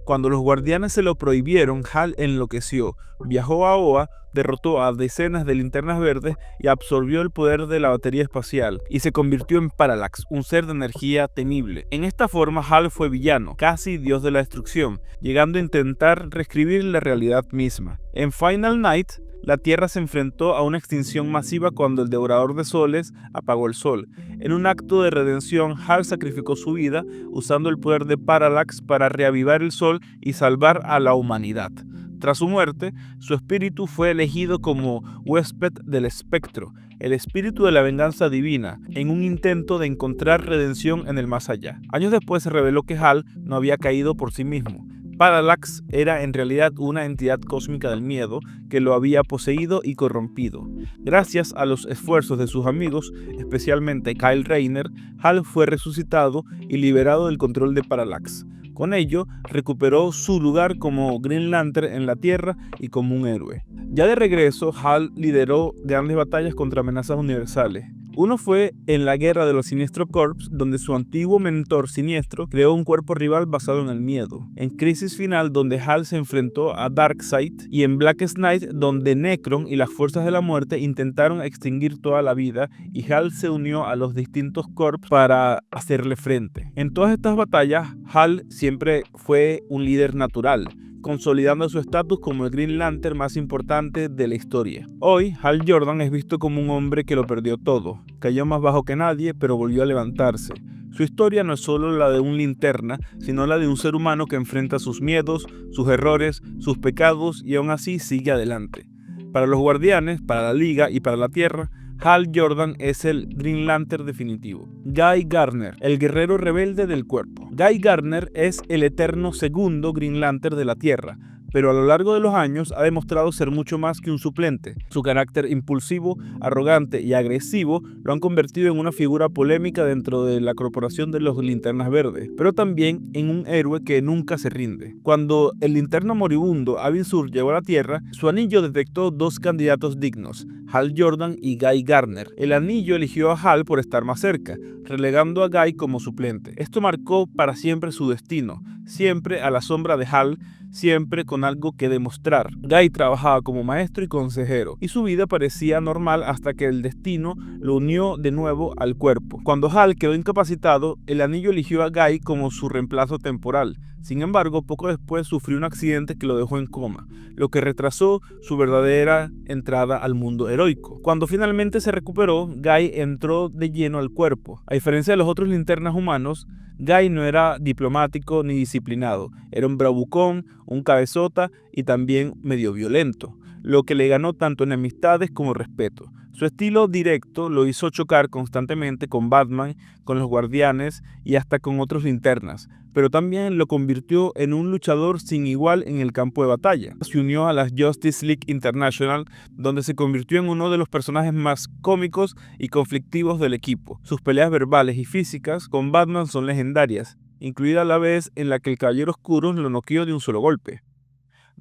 Speaker 1: Cuando los guardianes se lo prohibieron, Hal enloqueció, viajó a Oa, derrotó a decenas de linternas verdes y absorbió el poder de la batería espacial, y se convirtió en Parallax, un ser de energía temible. En esta forma, Hal fue villano, casi dios de la destrucción, llegando a intentar reescribir la realidad misma. En Final Night, la Tierra se enfrentó a una extinción masiva cuando el Devorador de Soles apagó el sol. En un acto de redención, Hal sacrificó su vida usando el poder de Parallax para reavivar el sol y salvar a la humanidad. Tras su muerte, su espíritu fue elegido como huésped del espectro, el espíritu de la venganza divina, en un intento de encontrar redención en el más allá. Años después se reveló que Hal no había caído por sí mismo. Parallax era en realidad una entidad cósmica del miedo que lo había poseído y corrompido. Gracias a los esfuerzos de sus amigos, especialmente Kyle Rayner, Hal fue resucitado y liberado del control de Parallax. Con ello, recuperó su lugar como Green Lantern en la Tierra y como un héroe. Ya de regreso, Hal lideró grandes batallas contra amenazas universales. Uno fue en la Guerra de los Sinestro Corps, donde su antiguo mentor Siniestro creó un cuerpo rival basado en el miedo. En Crisis Final, donde Hal se enfrentó a Darkseid, y en Blackest Night, donde Necron y las Fuerzas de la Muerte intentaron extinguir toda la vida, y Hal se unió a los distintos corps para hacerle frente. En todas estas batallas, Hal siempre fue un líder natural, consolidando su estatus como el Green Lantern más importante de la historia. Hoy, Hal Jordan es visto como un hombre que lo perdió todo. Cayó más bajo que nadie, pero volvió a levantarse. Su historia no es solo la de un linterna, sino la de un ser humano que enfrenta sus miedos, sus errores, sus pecados y aún así sigue adelante. Para los Guardianes, para la Liga y para la Tierra, Hal Jordan es el Green Lantern definitivo. Guy Gardner, el guerrero rebelde del cuerpo. Guy Gardner es el eterno segundo Green Lantern de la Tierra, pero a lo largo de los años ha demostrado ser mucho más que un suplente. Su carácter impulsivo, arrogante y agresivo lo han convertido en una figura polémica dentro de la corporación de los Linternas Verdes, pero también en un héroe que nunca se rinde. Cuando el linterna moribundo Abin Sur llegó a la Tierra, su anillo detectó dos candidatos dignos, Hal Jordan y Guy Gardner. El anillo eligió a Hal por estar más cerca, relegando a Guy como suplente. Esto marcó para siempre su destino, siempre a la sombra de Hal, siempre con algo que demostrar. Guy trabajaba como maestro y consejero, y su vida parecía normal hasta que el destino lo unió de nuevo al cuerpo. Cuando Hal quedó incapacitado, el anillo eligió a Guy como su reemplazo temporal. Sin embargo, poco después sufrió un accidente que lo dejó en coma, lo que retrasó su verdadera entrada al mundo heroico. Cuando finalmente se recuperó, Guy entró de lleno al cuerpo. A diferencia de los otros linternas humanos, Guy no era diplomático ni disciplinado, era un bravucón, un cabezota y también medio violento, lo que le ganó tanto enemistades como respeto. Su estilo directo lo hizo chocar constantemente con Batman, con los Guardianes y hasta con otros linternas, pero también lo convirtió en un luchador sin igual en el campo de batalla. Se unió a la Justice League International, donde se convirtió en uno de los personajes más cómicos y conflictivos del equipo. Sus peleas verbales y físicas con Batman son legendarias. incluida la vez en la que el Caballero Oscuro lo noqueó de un solo golpe.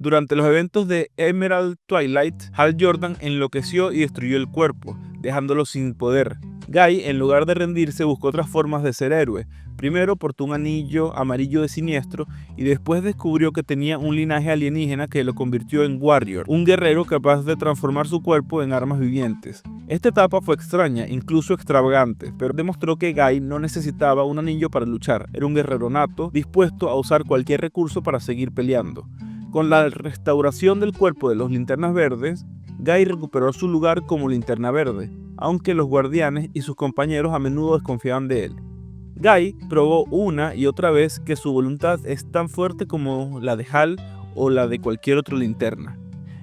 Speaker 1: Durante los eventos de Emerald Twilight, Hal Jordan enloqueció y destruyó el cuerpo, dejándolo sin poder. Guy, en lugar de rendirse, buscó otras formas de ser héroe. Primero portó un anillo amarillo de Siniestro y después descubrió que tenía un linaje alienígena que lo convirtió en Warrior, un guerrero capaz de transformar su cuerpo en armas vivientes. Esta etapa fue extraña, incluso extravagante, pero demostró que Guy no necesitaba un anillo para luchar. Era un guerrero nato, dispuesto a usar cualquier recurso para seguir peleando. Con la restauración del cuerpo de los Linternas Verdes, Guy recuperó su lugar como Linterna Verde, aunque los Guardianes y sus compañeros a menudo desconfiaban de él. Guy probó una y otra vez que su voluntad es tan fuerte como la de Hal o la de cualquier otro linterna.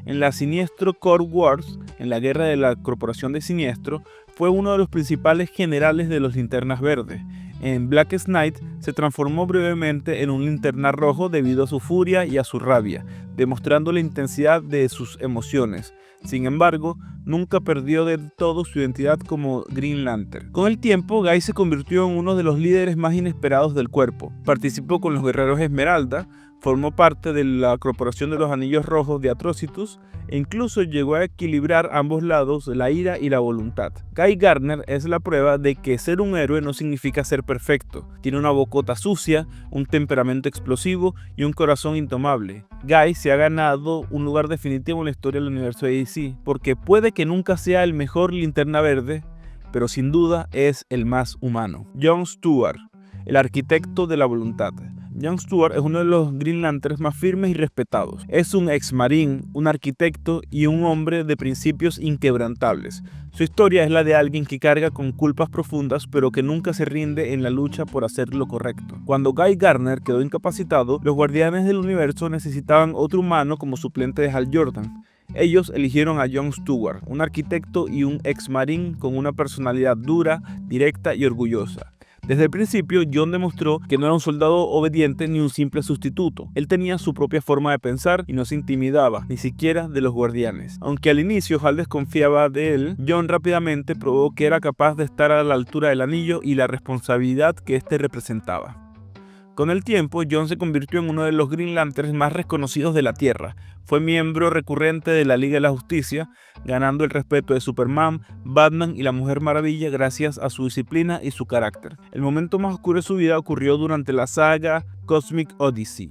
Speaker 1: En la Siniestro Corps Wars, en la guerra de la Corporación de Siniestro, fue uno de los principales generales de los Linternas Verdes. En Blackest Night se transformó brevemente en un linterna rojo debido a su furia y a su rabia, demostrando la intensidad de sus emociones. Sin embargo, nunca perdió del todo su identidad como Green Lantern. Con el tiempo, Guy se convirtió en uno de los líderes más inesperados del cuerpo. Participó con los Guerreros Esmeralda, formó parte de la Corporación de los Anillos Rojos de Atrocitus e incluso llegó a equilibrar ambos lados, la ira y la voluntad. Guy Gardner es la prueba de que ser un héroe no significa ser perfecto. Tiene una bocota sucia, un temperamento explosivo y un corazón indomable. Guy se ha ganado un lugar definitivo en la historia del universo de DC, porque puede que nunca sea el mejor Linterna Verde, pero sin duda es el más humano. John Stewart, el arquitecto de la voluntad. John Stewart es uno de los Green Lanterns más firmes y respetados. Es un ex-marín, un arquitecto y un hombre de principios inquebrantables. Su historia es la de alguien que carga con culpas profundas, pero que nunca se rinde en la lucha por hacer lo correcto. Cuando Guy Gardner quedó incapacitado, los Guardianes del Universo necesitaban otro humano como suplente de Hal Jordan. Ellos eligieron a John Stewart, un arquitecto y un ex-marín con una personalidad dura, directa y orgullosa. Desde el principio, John demostró que no era un soldado obediente ni un simple sustituto. Él tenía su propia forma de pensar y no se intimidaba, ni siquiera de los Guardianes. Aunque al inicio Hal desconfiaba de él, John rápidamente probó que era capaz de estar a la altura del anillo y la responsabilidad que éste representaba. Con el tiempo, John se convirtió en uno de los Green Lanterns más reconocidos de la Tierra. Fue miembro recurrente de la Liga de la Justicia, ganando el respeto de Superman, Batman y la Mujer Maravilla gracias a su disciplina y su carácter. El momento más oscuro de su vida ocurrió durante la saga Cosmic Odyssey.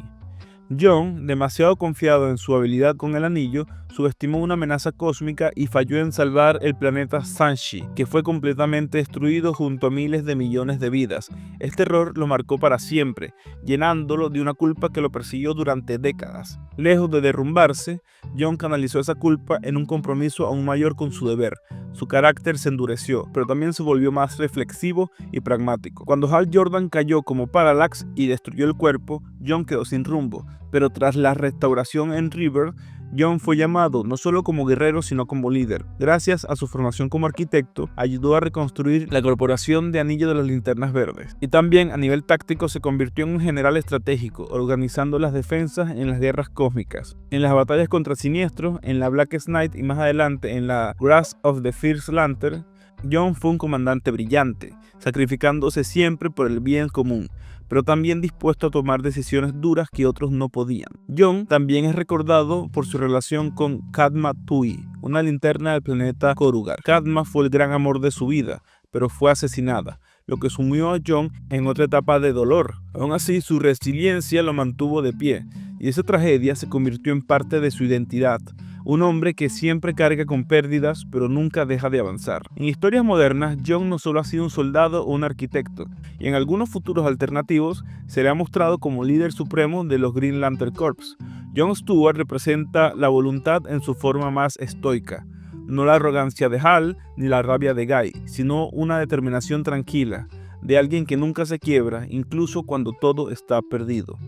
Speaker 1: John, demasiado confiado en su habilidad con el anillo, subestimó una amenaza cósmica y falló en salvar el planeta Sanshi, que fue completamente destruido junto a miles de millones de vidas. Este error lo marcó para siempre, llenándolo de una culpa que lo persiguió durante décadas. Lejos de derrumbarse, John canalizó esa culpa en un compromiso aún mayor con su deber. Su carácter se endureció, pero también se volvió más reflexivo y pragmático. Cuando Hal Jordan cayó como Parallax y destruyó el cuerpo, John quedó sin rumbo, pero tras la restauración en River, John fue llamado no solo como guerrero sino como líder. Gracias a su formación como arquitecto, ayudó a reconstruir la Corporación de Anillo de las Linternas Verdes. Y también a nivel táctico se convirtió en un general estratégico, organizando las defensas en las guerras cósmicas. En las batallas contra Siniestro, en la Blackest Night y más adelante en la Wrath of the First Lantern, John fue un comandante brillante, sacrificándose siempre por el bien común, pero también dispuesto a tomar decisiones duras que otros no podían. John también es recordado por su relación con Kadma Tui, una linterna del planeta Korugar. Kadma fue el gran amor de su vida, pero fue asesinada, lo que sumió a John en otra etapa de dolor. Aún así, su resiliencia lo mantuvo de pie, y esa tragedia se convirtió en parte de su identidad. Un hombre que siempre carga con pérdidas, pero nunca deja de avanzar. En historias modernas, John no solo ha sido un soldado o un arquitecto, y en algunos futuros alternativos se le ha mostrado como líder supremo de los Green Lantern Corps. John Stewart representa la voluntad en su forma más estoica. No la arrogancia de Hal ni la rabia de Guy, sino una determinación tranquila, de alguien que nunca se quiebra, incluso cuando todo está perdido.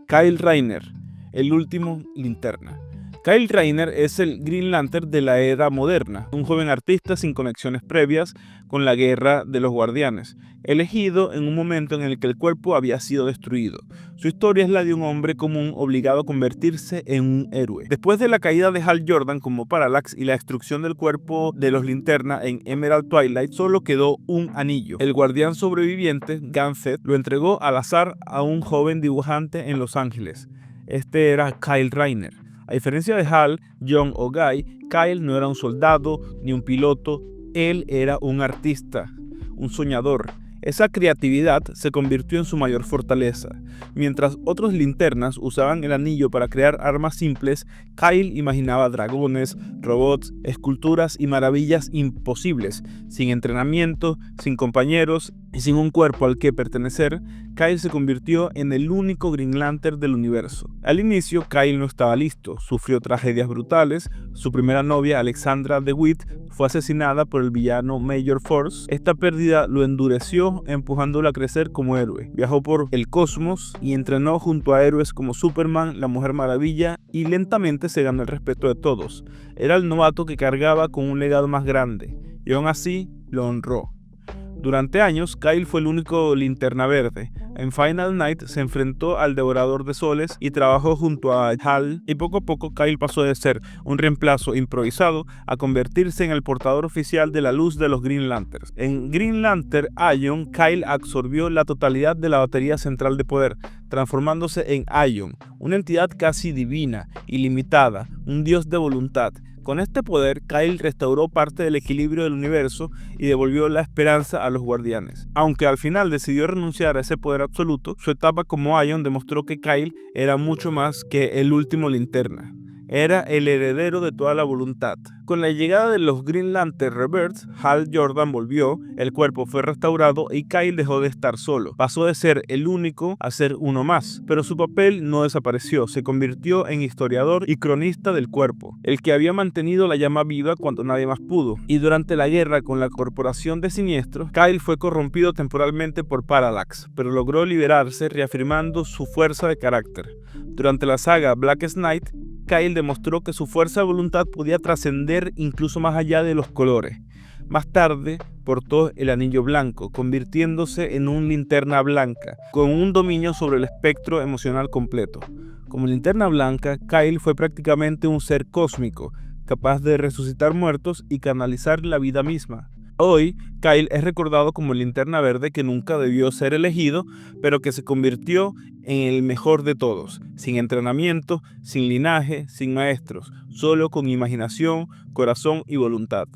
Speaker 1: Kyle Rayner, el último linterna. Kyle Rayner es el Green Lantern de la era moderna, un joven artista sin conexiones previas con la Guerra de los Guardianes, elegido en un momento en el que el cuerpo había sido destruido. Su historia es la de un hombre común obligado a convertirse en un héroe. Después de la caída de Hal Jordan como Parallax y la destrucción del cuerpo de los Linterna en Emerald Twilight, solo quedó un anillo. El guardián sobreviviente, Ganthet, lo entregó al azar a un joven dibujante en Los Ángeles. Este era Kyle Rayner. A diferencia de Hal, John o Guy, Kyle no era un soldado ni un piloto, él era un artista, un soñador. Esa creatividad se convirtió en su mayor fortaleza. Mientras otros linternas usaban el anillo para crear armas simples, Kyle imaginaba dragones, robots, esculturas y maravillas imposibles. Sin entrenamiento, sin compañeros y sin un cuerpo al que pertenecer, Kyle se convirtió en el único Green Lantern del universo. Al inicio, Kyle no estaba listo, sufrió tragedias brutales. Su primera novia, Alexandra DeWitt, fue asesinada por el villano Major Force. Esta pérdida lo endureció, empujándolo a crecer como héroe. Viajó por el cosmos y entrenó junto a héroes como Superman, la Mujer Maravilla, y lentamente se ganó el respeto de todos. Era el novato que cargaba con un legado más grande, y aún así lo honró. Durante años, Kyle fue el único Linterna Verde. En Final Night se enfrentó al Devorador de Soles y trabajó junto a Hal, y poco a poco Kyle pasó de ser un reemplazo improvisado a convertirse en el portador oficial de la luz de los Green Lanterns. En Green Lantern Ion, Kyle absorbió la totalidad de la batería central de poder, transformándose en Ion, una entidad casi divina, ilimitada, un dios de voluntad. Con este poder, Kyle restauró parte del equilibrio del universo y devolvió la esperanza a los guardianes. Aunque al final decidió renunciar a ese poder absoluto, su etapa como Ion demostró que Kyle era mucho más que el último linterna. Era el heredero de toda la voluntad. Con la llegada de los Green Lantern Rebirth, Hal Jordan volvió, el cuerpo fue restaurado y Kyle dejó de estar solo. Pasó de ser el único a ser uno más, pero su papel no desapareció, se convirtió en historiador y cronista del cuerpo, el que había mantenido la llama viva cuando nadie más pudo. Y durante la guerra con la Corporación de Siniestro, Kyle fue corrompido temporalmente por Parallax, pero logró liberarse reafirmando su fuerza de carácter. Durante la saga Blackest Night, Kyle demostró que su fuerza de voluntad podía trascender incluso más allá de los colores. Más tarde, portó el anillo blanco, convirtiéndose en un linterna blanca, con un dominio sobre el espectro emocional completo. Como linterna blanca, Kyle fue prácticamente un ser cósmico, capaz de resucitar muertos y canalizar la vida misma. Hoy, Kyle es recordado como el linterna verde que nunca debió ser elegido, pero que se convirtió en el mejor de todos, sin entrenamiento, sin linaje, sin maestros, solo con imaginación, corazón y voluntad.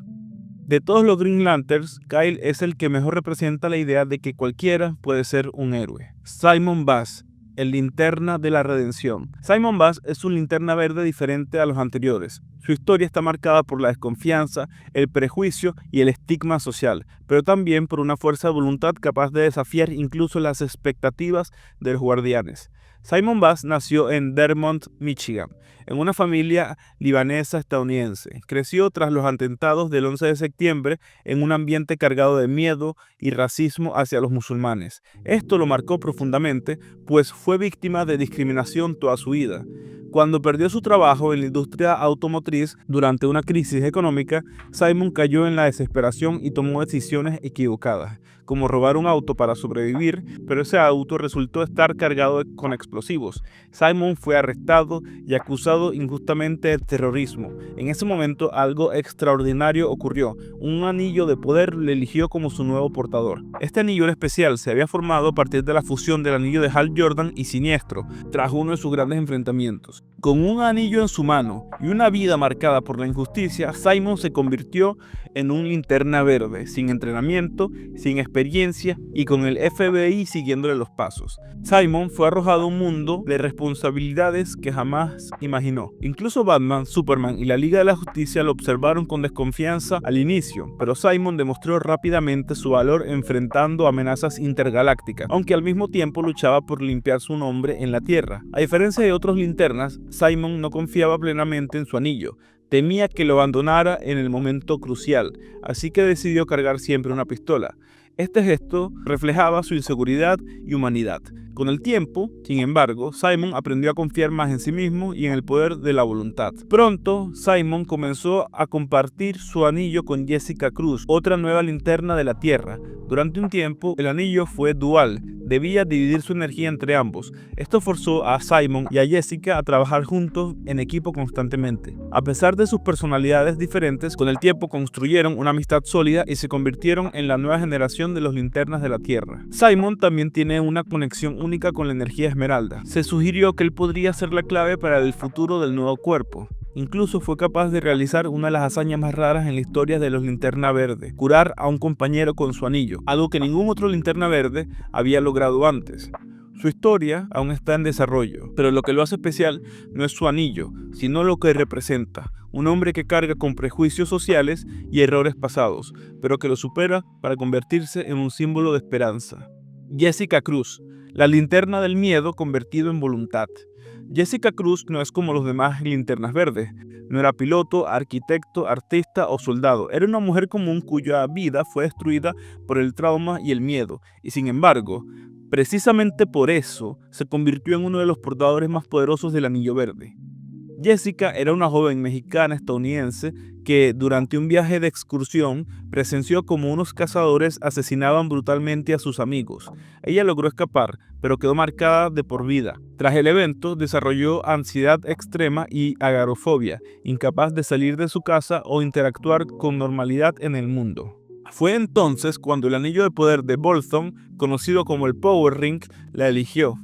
Speaker 1: De todos los Green Lanterns, Kyle es el que mejor representa la idea de que cualquiera puede ser un héroe. Simon Baz, el linterna de la redención. Simon Baz es un linterna verde diferente a los anteriores. Su historia está marcada por la desconfianza, el prejuicio y el estigma social, pero también por una fuerza de voluntad capaz de desafiar incluso las expectativas de los guardianes. Simon Baz nació en Dermont, Michigan, en una familia libanesa estadounidense. Creció tras los atentados del 11 de septiembre en un ambiente cargado de miedo y racismo hacia los musulmanes. Esto lo marcó profundamente, pues fue víctima de discriminación toda su vida. Cuando perdió su trabajo en la industria automotriz durante una crisis económica, Simon cayó en la desesperación y tomó decisiones equivocadas, como robar un auto para sobrevivir, pero ese auto resultó estar cargado con explosivos. Simon fue arrestado y acusado injustamente de terrorismo. En ese momento algo extraordinario ocurrió. Un anillo de poder le eligió como su nuevo portador. Este anillo era especial, se había formado a partir de la fusión del anillo de Hal Jordan y Siniestro, tras uno de sus grandes enfrentamientos. Con un anillo en su mano y una vida marcada por la injusticia, Simon se convirtió en un linterna verde, sin entrenamiento, sin experiencia y con el FBI siguiéndole los pasos. Simon fue arrojado a un mundo de responsabilidades que jamás imaginó. Incluso Batman, Superman y la Liga de la Justicia lo observaron con desconfianza al inicio, pero Simon demostró rápidamente su valor enfrentando amenazas intergalácticas, aunque al mismo tiempo luchaba por limpiar su nombre en la Tierra. A diferencia de otros linternas, Simon no confiaba plenamente en su anillo. Temía que lo abandonara en el momento crucial, así que decidió cargar siempre una pistola. Este gesto reflejaba su inseguridad y humanidad. Con el tiempo, sin embargo, Simon aprendió a confiar más en sí mismo y en el poder de la voluntad. Pronto, Simon comenzó a compartir su anillo con Jessica Cruz, otra nueva linterna de la Tierra. Durante un tiempo, el anillo fue dual, debía dividir su energía entre ambos. Esto forzó a Simon y a Jessica a trabajar juntos en equipo constantemente. A pesar de sus personalidades diferentes, con el tiempo construyeron una amistad sólida y se convirtieron en la nueva generación de los linternas de la Tierra. Simon también tiene una conexión única con la energía esmeralda. Se sugirió que él podría ser la clave para el futuro del nuevo cuerpo. Incluso fue capaz de realizar una de las hazañas más raras en la historia de los Linterna Verde: curar a un compañero con su anillo, algo que ningún otro Linterna Verde había logrado antes. Su historia aún está en desarrollo, pero lo que lo hace especial no es su anillo, sino lo que representa: un hombre que carga con prejuicios sociales y errores pasados, pero que lo supera para convertirse en un símbolo de esperanza. Jessica Cruz, la linterna del miedo convertido en voluntad. Jessica Cruz no es como los demás linternas verdes. No era piloto, arquitecto, artista o soldado. Era una mujer común cuya vida fue destruida por el trauma y el miedo. Y sin embargo, precisamente por eso, se convirtió en uno de los portadores más poderosos del Anillo Verde. Jessica era una joven mexicana estadounidense que durante un viaje de excursión presenció como unos cazadores asesinaban brutalmente a sus amigos. Ella logró escapar, pero quedó marcada de por vida. Tras el evento, desarrolló ansiedad extrema y agorafobia, incapaz de salir de su casa o interactuar con normalidad en el mundo. Fue entonces cuando el anillo de poder de Bolton, conocido como el Power Ring, la eligió.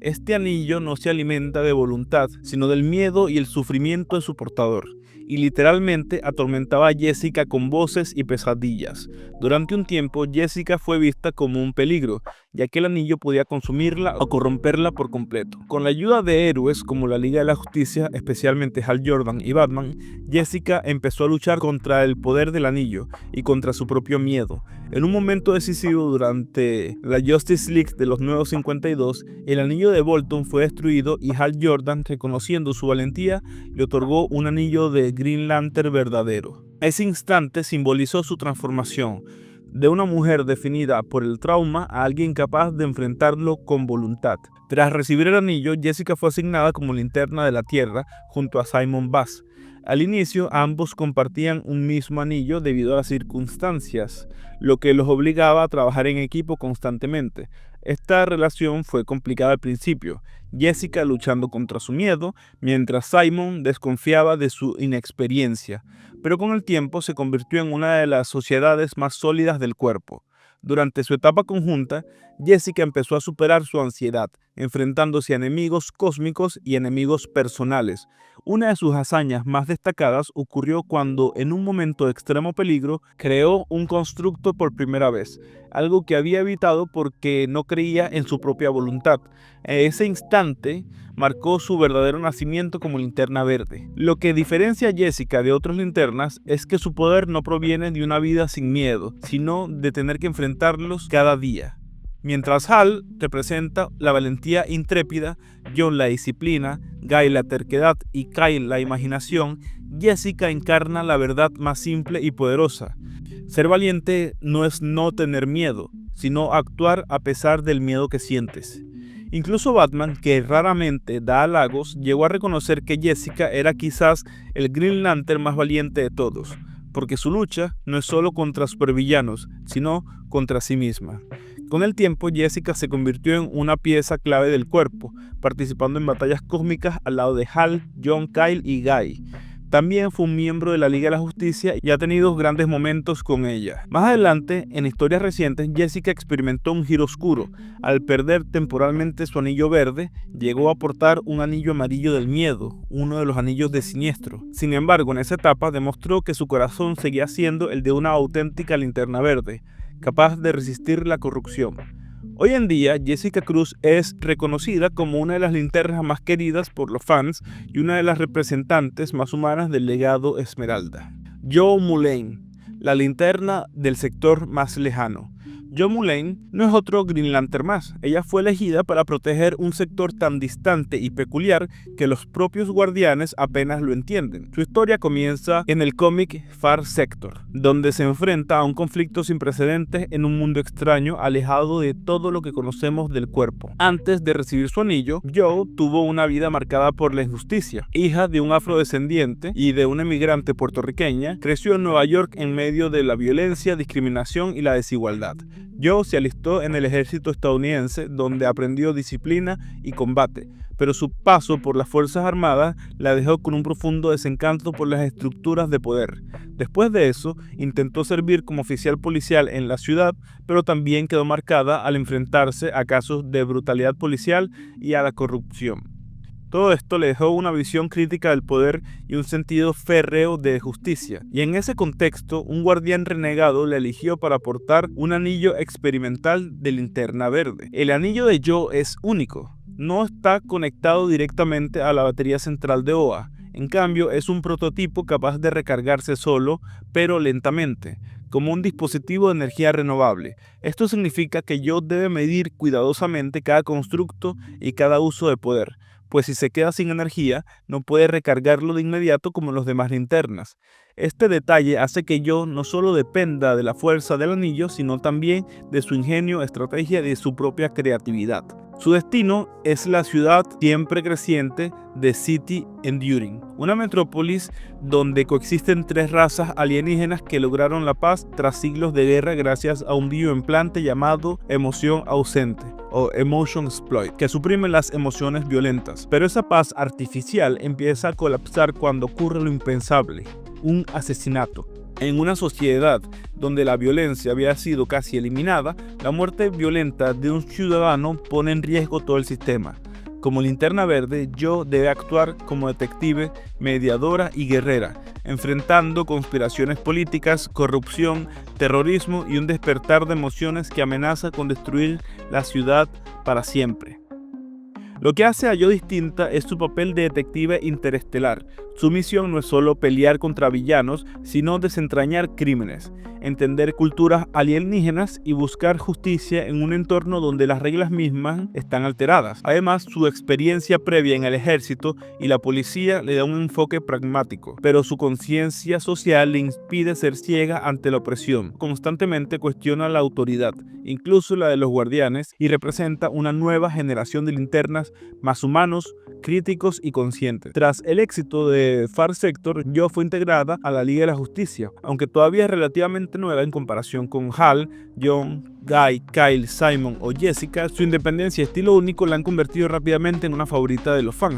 Speaker 1: Este anillo no se alimenta de voluntad, sino del miedo y el sufrimiento de su portador, y literalmente atormentaba a Jessica con voces y pesadillas. Durante un tiempo, Jessica fue vista como un peligro, ya que el anillo podía consumirla o corromperla por completo. Con la ayuda de héroes como la Liga de la Justicia, especialmente Hal Jordan y Batman, Jessica empezó a luchar contra el poder del anillo y contra su propio miedo. En un momento decisivo durante la Justice League de los Nuevos 52, el anillo de Bolton fue destruido y Hal Jordan, reconociendo su valentía, le otorgó un anillo de Green Lantern verdadero. Ese instante simbolizó su transformación, de una mujer definida por el trauma a alguien capaz de enfrentarlo con voluntad. Tras recibir el anillo, Jessica fue asignada como linterna de la Tierra junto a Simon Bass. Al inicio, ambos compartían un mismo anillo debido a las circunstancias, lo que los obligaba a trabajar en equipo constantemente. Esta relación fue complicada al principio, Jessica luchando contra su miedo, mientras Simon desconfiaba de su inexperiencia, pero con el tiempo se convirtió en una de las sociedades más sólidas del cuerpo. Durante su etapa conjunta, Jessica empezó a superar su ansiedad, enfrentándose a enemigos cósmicos y enemigos personales. Una de sus hazañas más destacadas ocurrió cuando, en un momento de extremo peligro, creó un constructo por primera vez, algo que había evitado porque no creía en su propia voluntad. Ese instante marcó su verdadero nacimiento como linterna verde. Lo que diferencia a Jessica de otras linternas es que su poder no proviene de una vida sin miedo, sino de tener que enfrentarlos cada día. Mientras Hal representa la valentía intrépida, John la disciplina, Guy la terquedad y Kyle la imaginación, Jessica encarna la verdad más simple y poderosa. Ser valiente no es no tener miedo, sino actuar a pesar del miedo que sientes. Incluso Batman, que raramente da halagos, llegó a reconocer que Jessica era quizás el Green Lantern más valiente de todos, porque su lucha no es solo contra supervillanos, sino contra sí misma. Con el tiempo, Jessica se convirtió en una pieza clave del cuerpo, participando en batallas cósmicas al lado de Hal, John, Kyle y Guy. También fue un miembro de la Liga de la Justicia y ha tenido grandes momentos con ella. Más adelante, en historias recientes, Jessica experimentó un giro oscuro. Al perder temporalmente su anillo verde, llegó a portar un anillo amarillo del miedo, uno de los anillos de Siniestro. Sin embargo, en esa etapa demostró que su corazón seguía siendo el de una auténtica linterna verde, capaz de resistir la corrupción. Hoy en día, Jessica Cruz es reconocida como una de las linternas más queridas por los fans y una de las representantes más humanas del legado Esmeralda. Joe Mullein, la linterna del sector más lejano. Jo Mullein no es otro Green Lantern más. Ella fue elegida para proteger un sector tan distante y peculiar que los propios guardianes apenas lo entienden. Su historia comienza en el cómic Far Sector, donde se enfrenta a un conflicto sin precedentes en un mundo extraño, alejado de todo lo que conocemos del cuerpo. Antes de recibir su anillo, Jo tuvo una vida marcada por la injusticia. Hija de un afrodescendiente y de una emigrante puertorriqueña, creció en Nueva York en medio de la violencia, discriminación y la desigualdad. Jo se alistó en el ejército estadounidense, donde aprendió disciplina y combate, pero su paso por las Fuerzas Armadas la dejó con un profundo desencanto por las estructuras de poder. Después de eso, intentó servir como oficial policial en la ciudad, pero también quedó marcada al enfrentarse a casos de brutalidad policial y a la corrupción. Todo esto le dejó una visión crítica del poder y un sentido férreo de justicia. Y en ese contexto, un guardián renegado le eligió para portar un anillo experimental de Linterna Verde. El anillo de Jo es único. No está conectado directamente a la batería central de Oa. En cambio, es un prototipo capaz de recargarse solo, pero lentamente, como un dispositivo de energía renovable. Esto significa que Jo debe medir cuidadosamente cada constructo y cada uso de poder, pues si se queda sin energía, no puede recargarlo de inmediato como los demás linternas. Este detalle hace que Jo no solo dependa de la fuerza del anillo, sino también de su ingenio, estrategia y de su propia creatividad. Su destino es la ciudad siempre creciente de City Enduring, una metrópolis donde coexisten 3 razas alienígenas que lograron la paz tras siglos de guerra gracias a un bioimplante llamado emoción ausente o Emotion Exploit, que suprime las emociones violentas. Pero esa paz artificial empieza a colapsar cuando ocurre lo impensable: un asesinato. En una sociedad donde la violencia había sido casi eliminada, la muerte violenta de un ciudadano pone en riesgo todo el sistema. Como Linterna Verde, Jo debe actuar como detective, mediadora y guerrera, enfrentando conspiraciones políticas, corrupción, terrorismo y un despertar de emociones que amenaza con destruir la ciudad para siempre. Lo que hace a Jo distinta es su papel de detective interestelar. Su misión no es solo pelear contra villanos, sino desentrañar crímenes, entender culturas alienígenas y buscar justicia en un entorno donde las reglas mismas están alteradas. Además, su experiencia previa en el ejército y la policía le da un enfoque pragmático, pero su conciencia social le impide ser ciega ante la opresión. Constantemente cuestiona la autoridad, incluso la de los guardianes, y representa una nueva generación de linternas más humanos, críticos y conscientes. Tras el éxito de Far Sector, Jo fue integrada a la Liga de la Justicia, aunque todavía es relativamente nueva en comparación con Hal, John, Guy, Kyle, Simon o Jessica. Su independencia y estilo único la han convertido rápidamente en una favorita de los fans.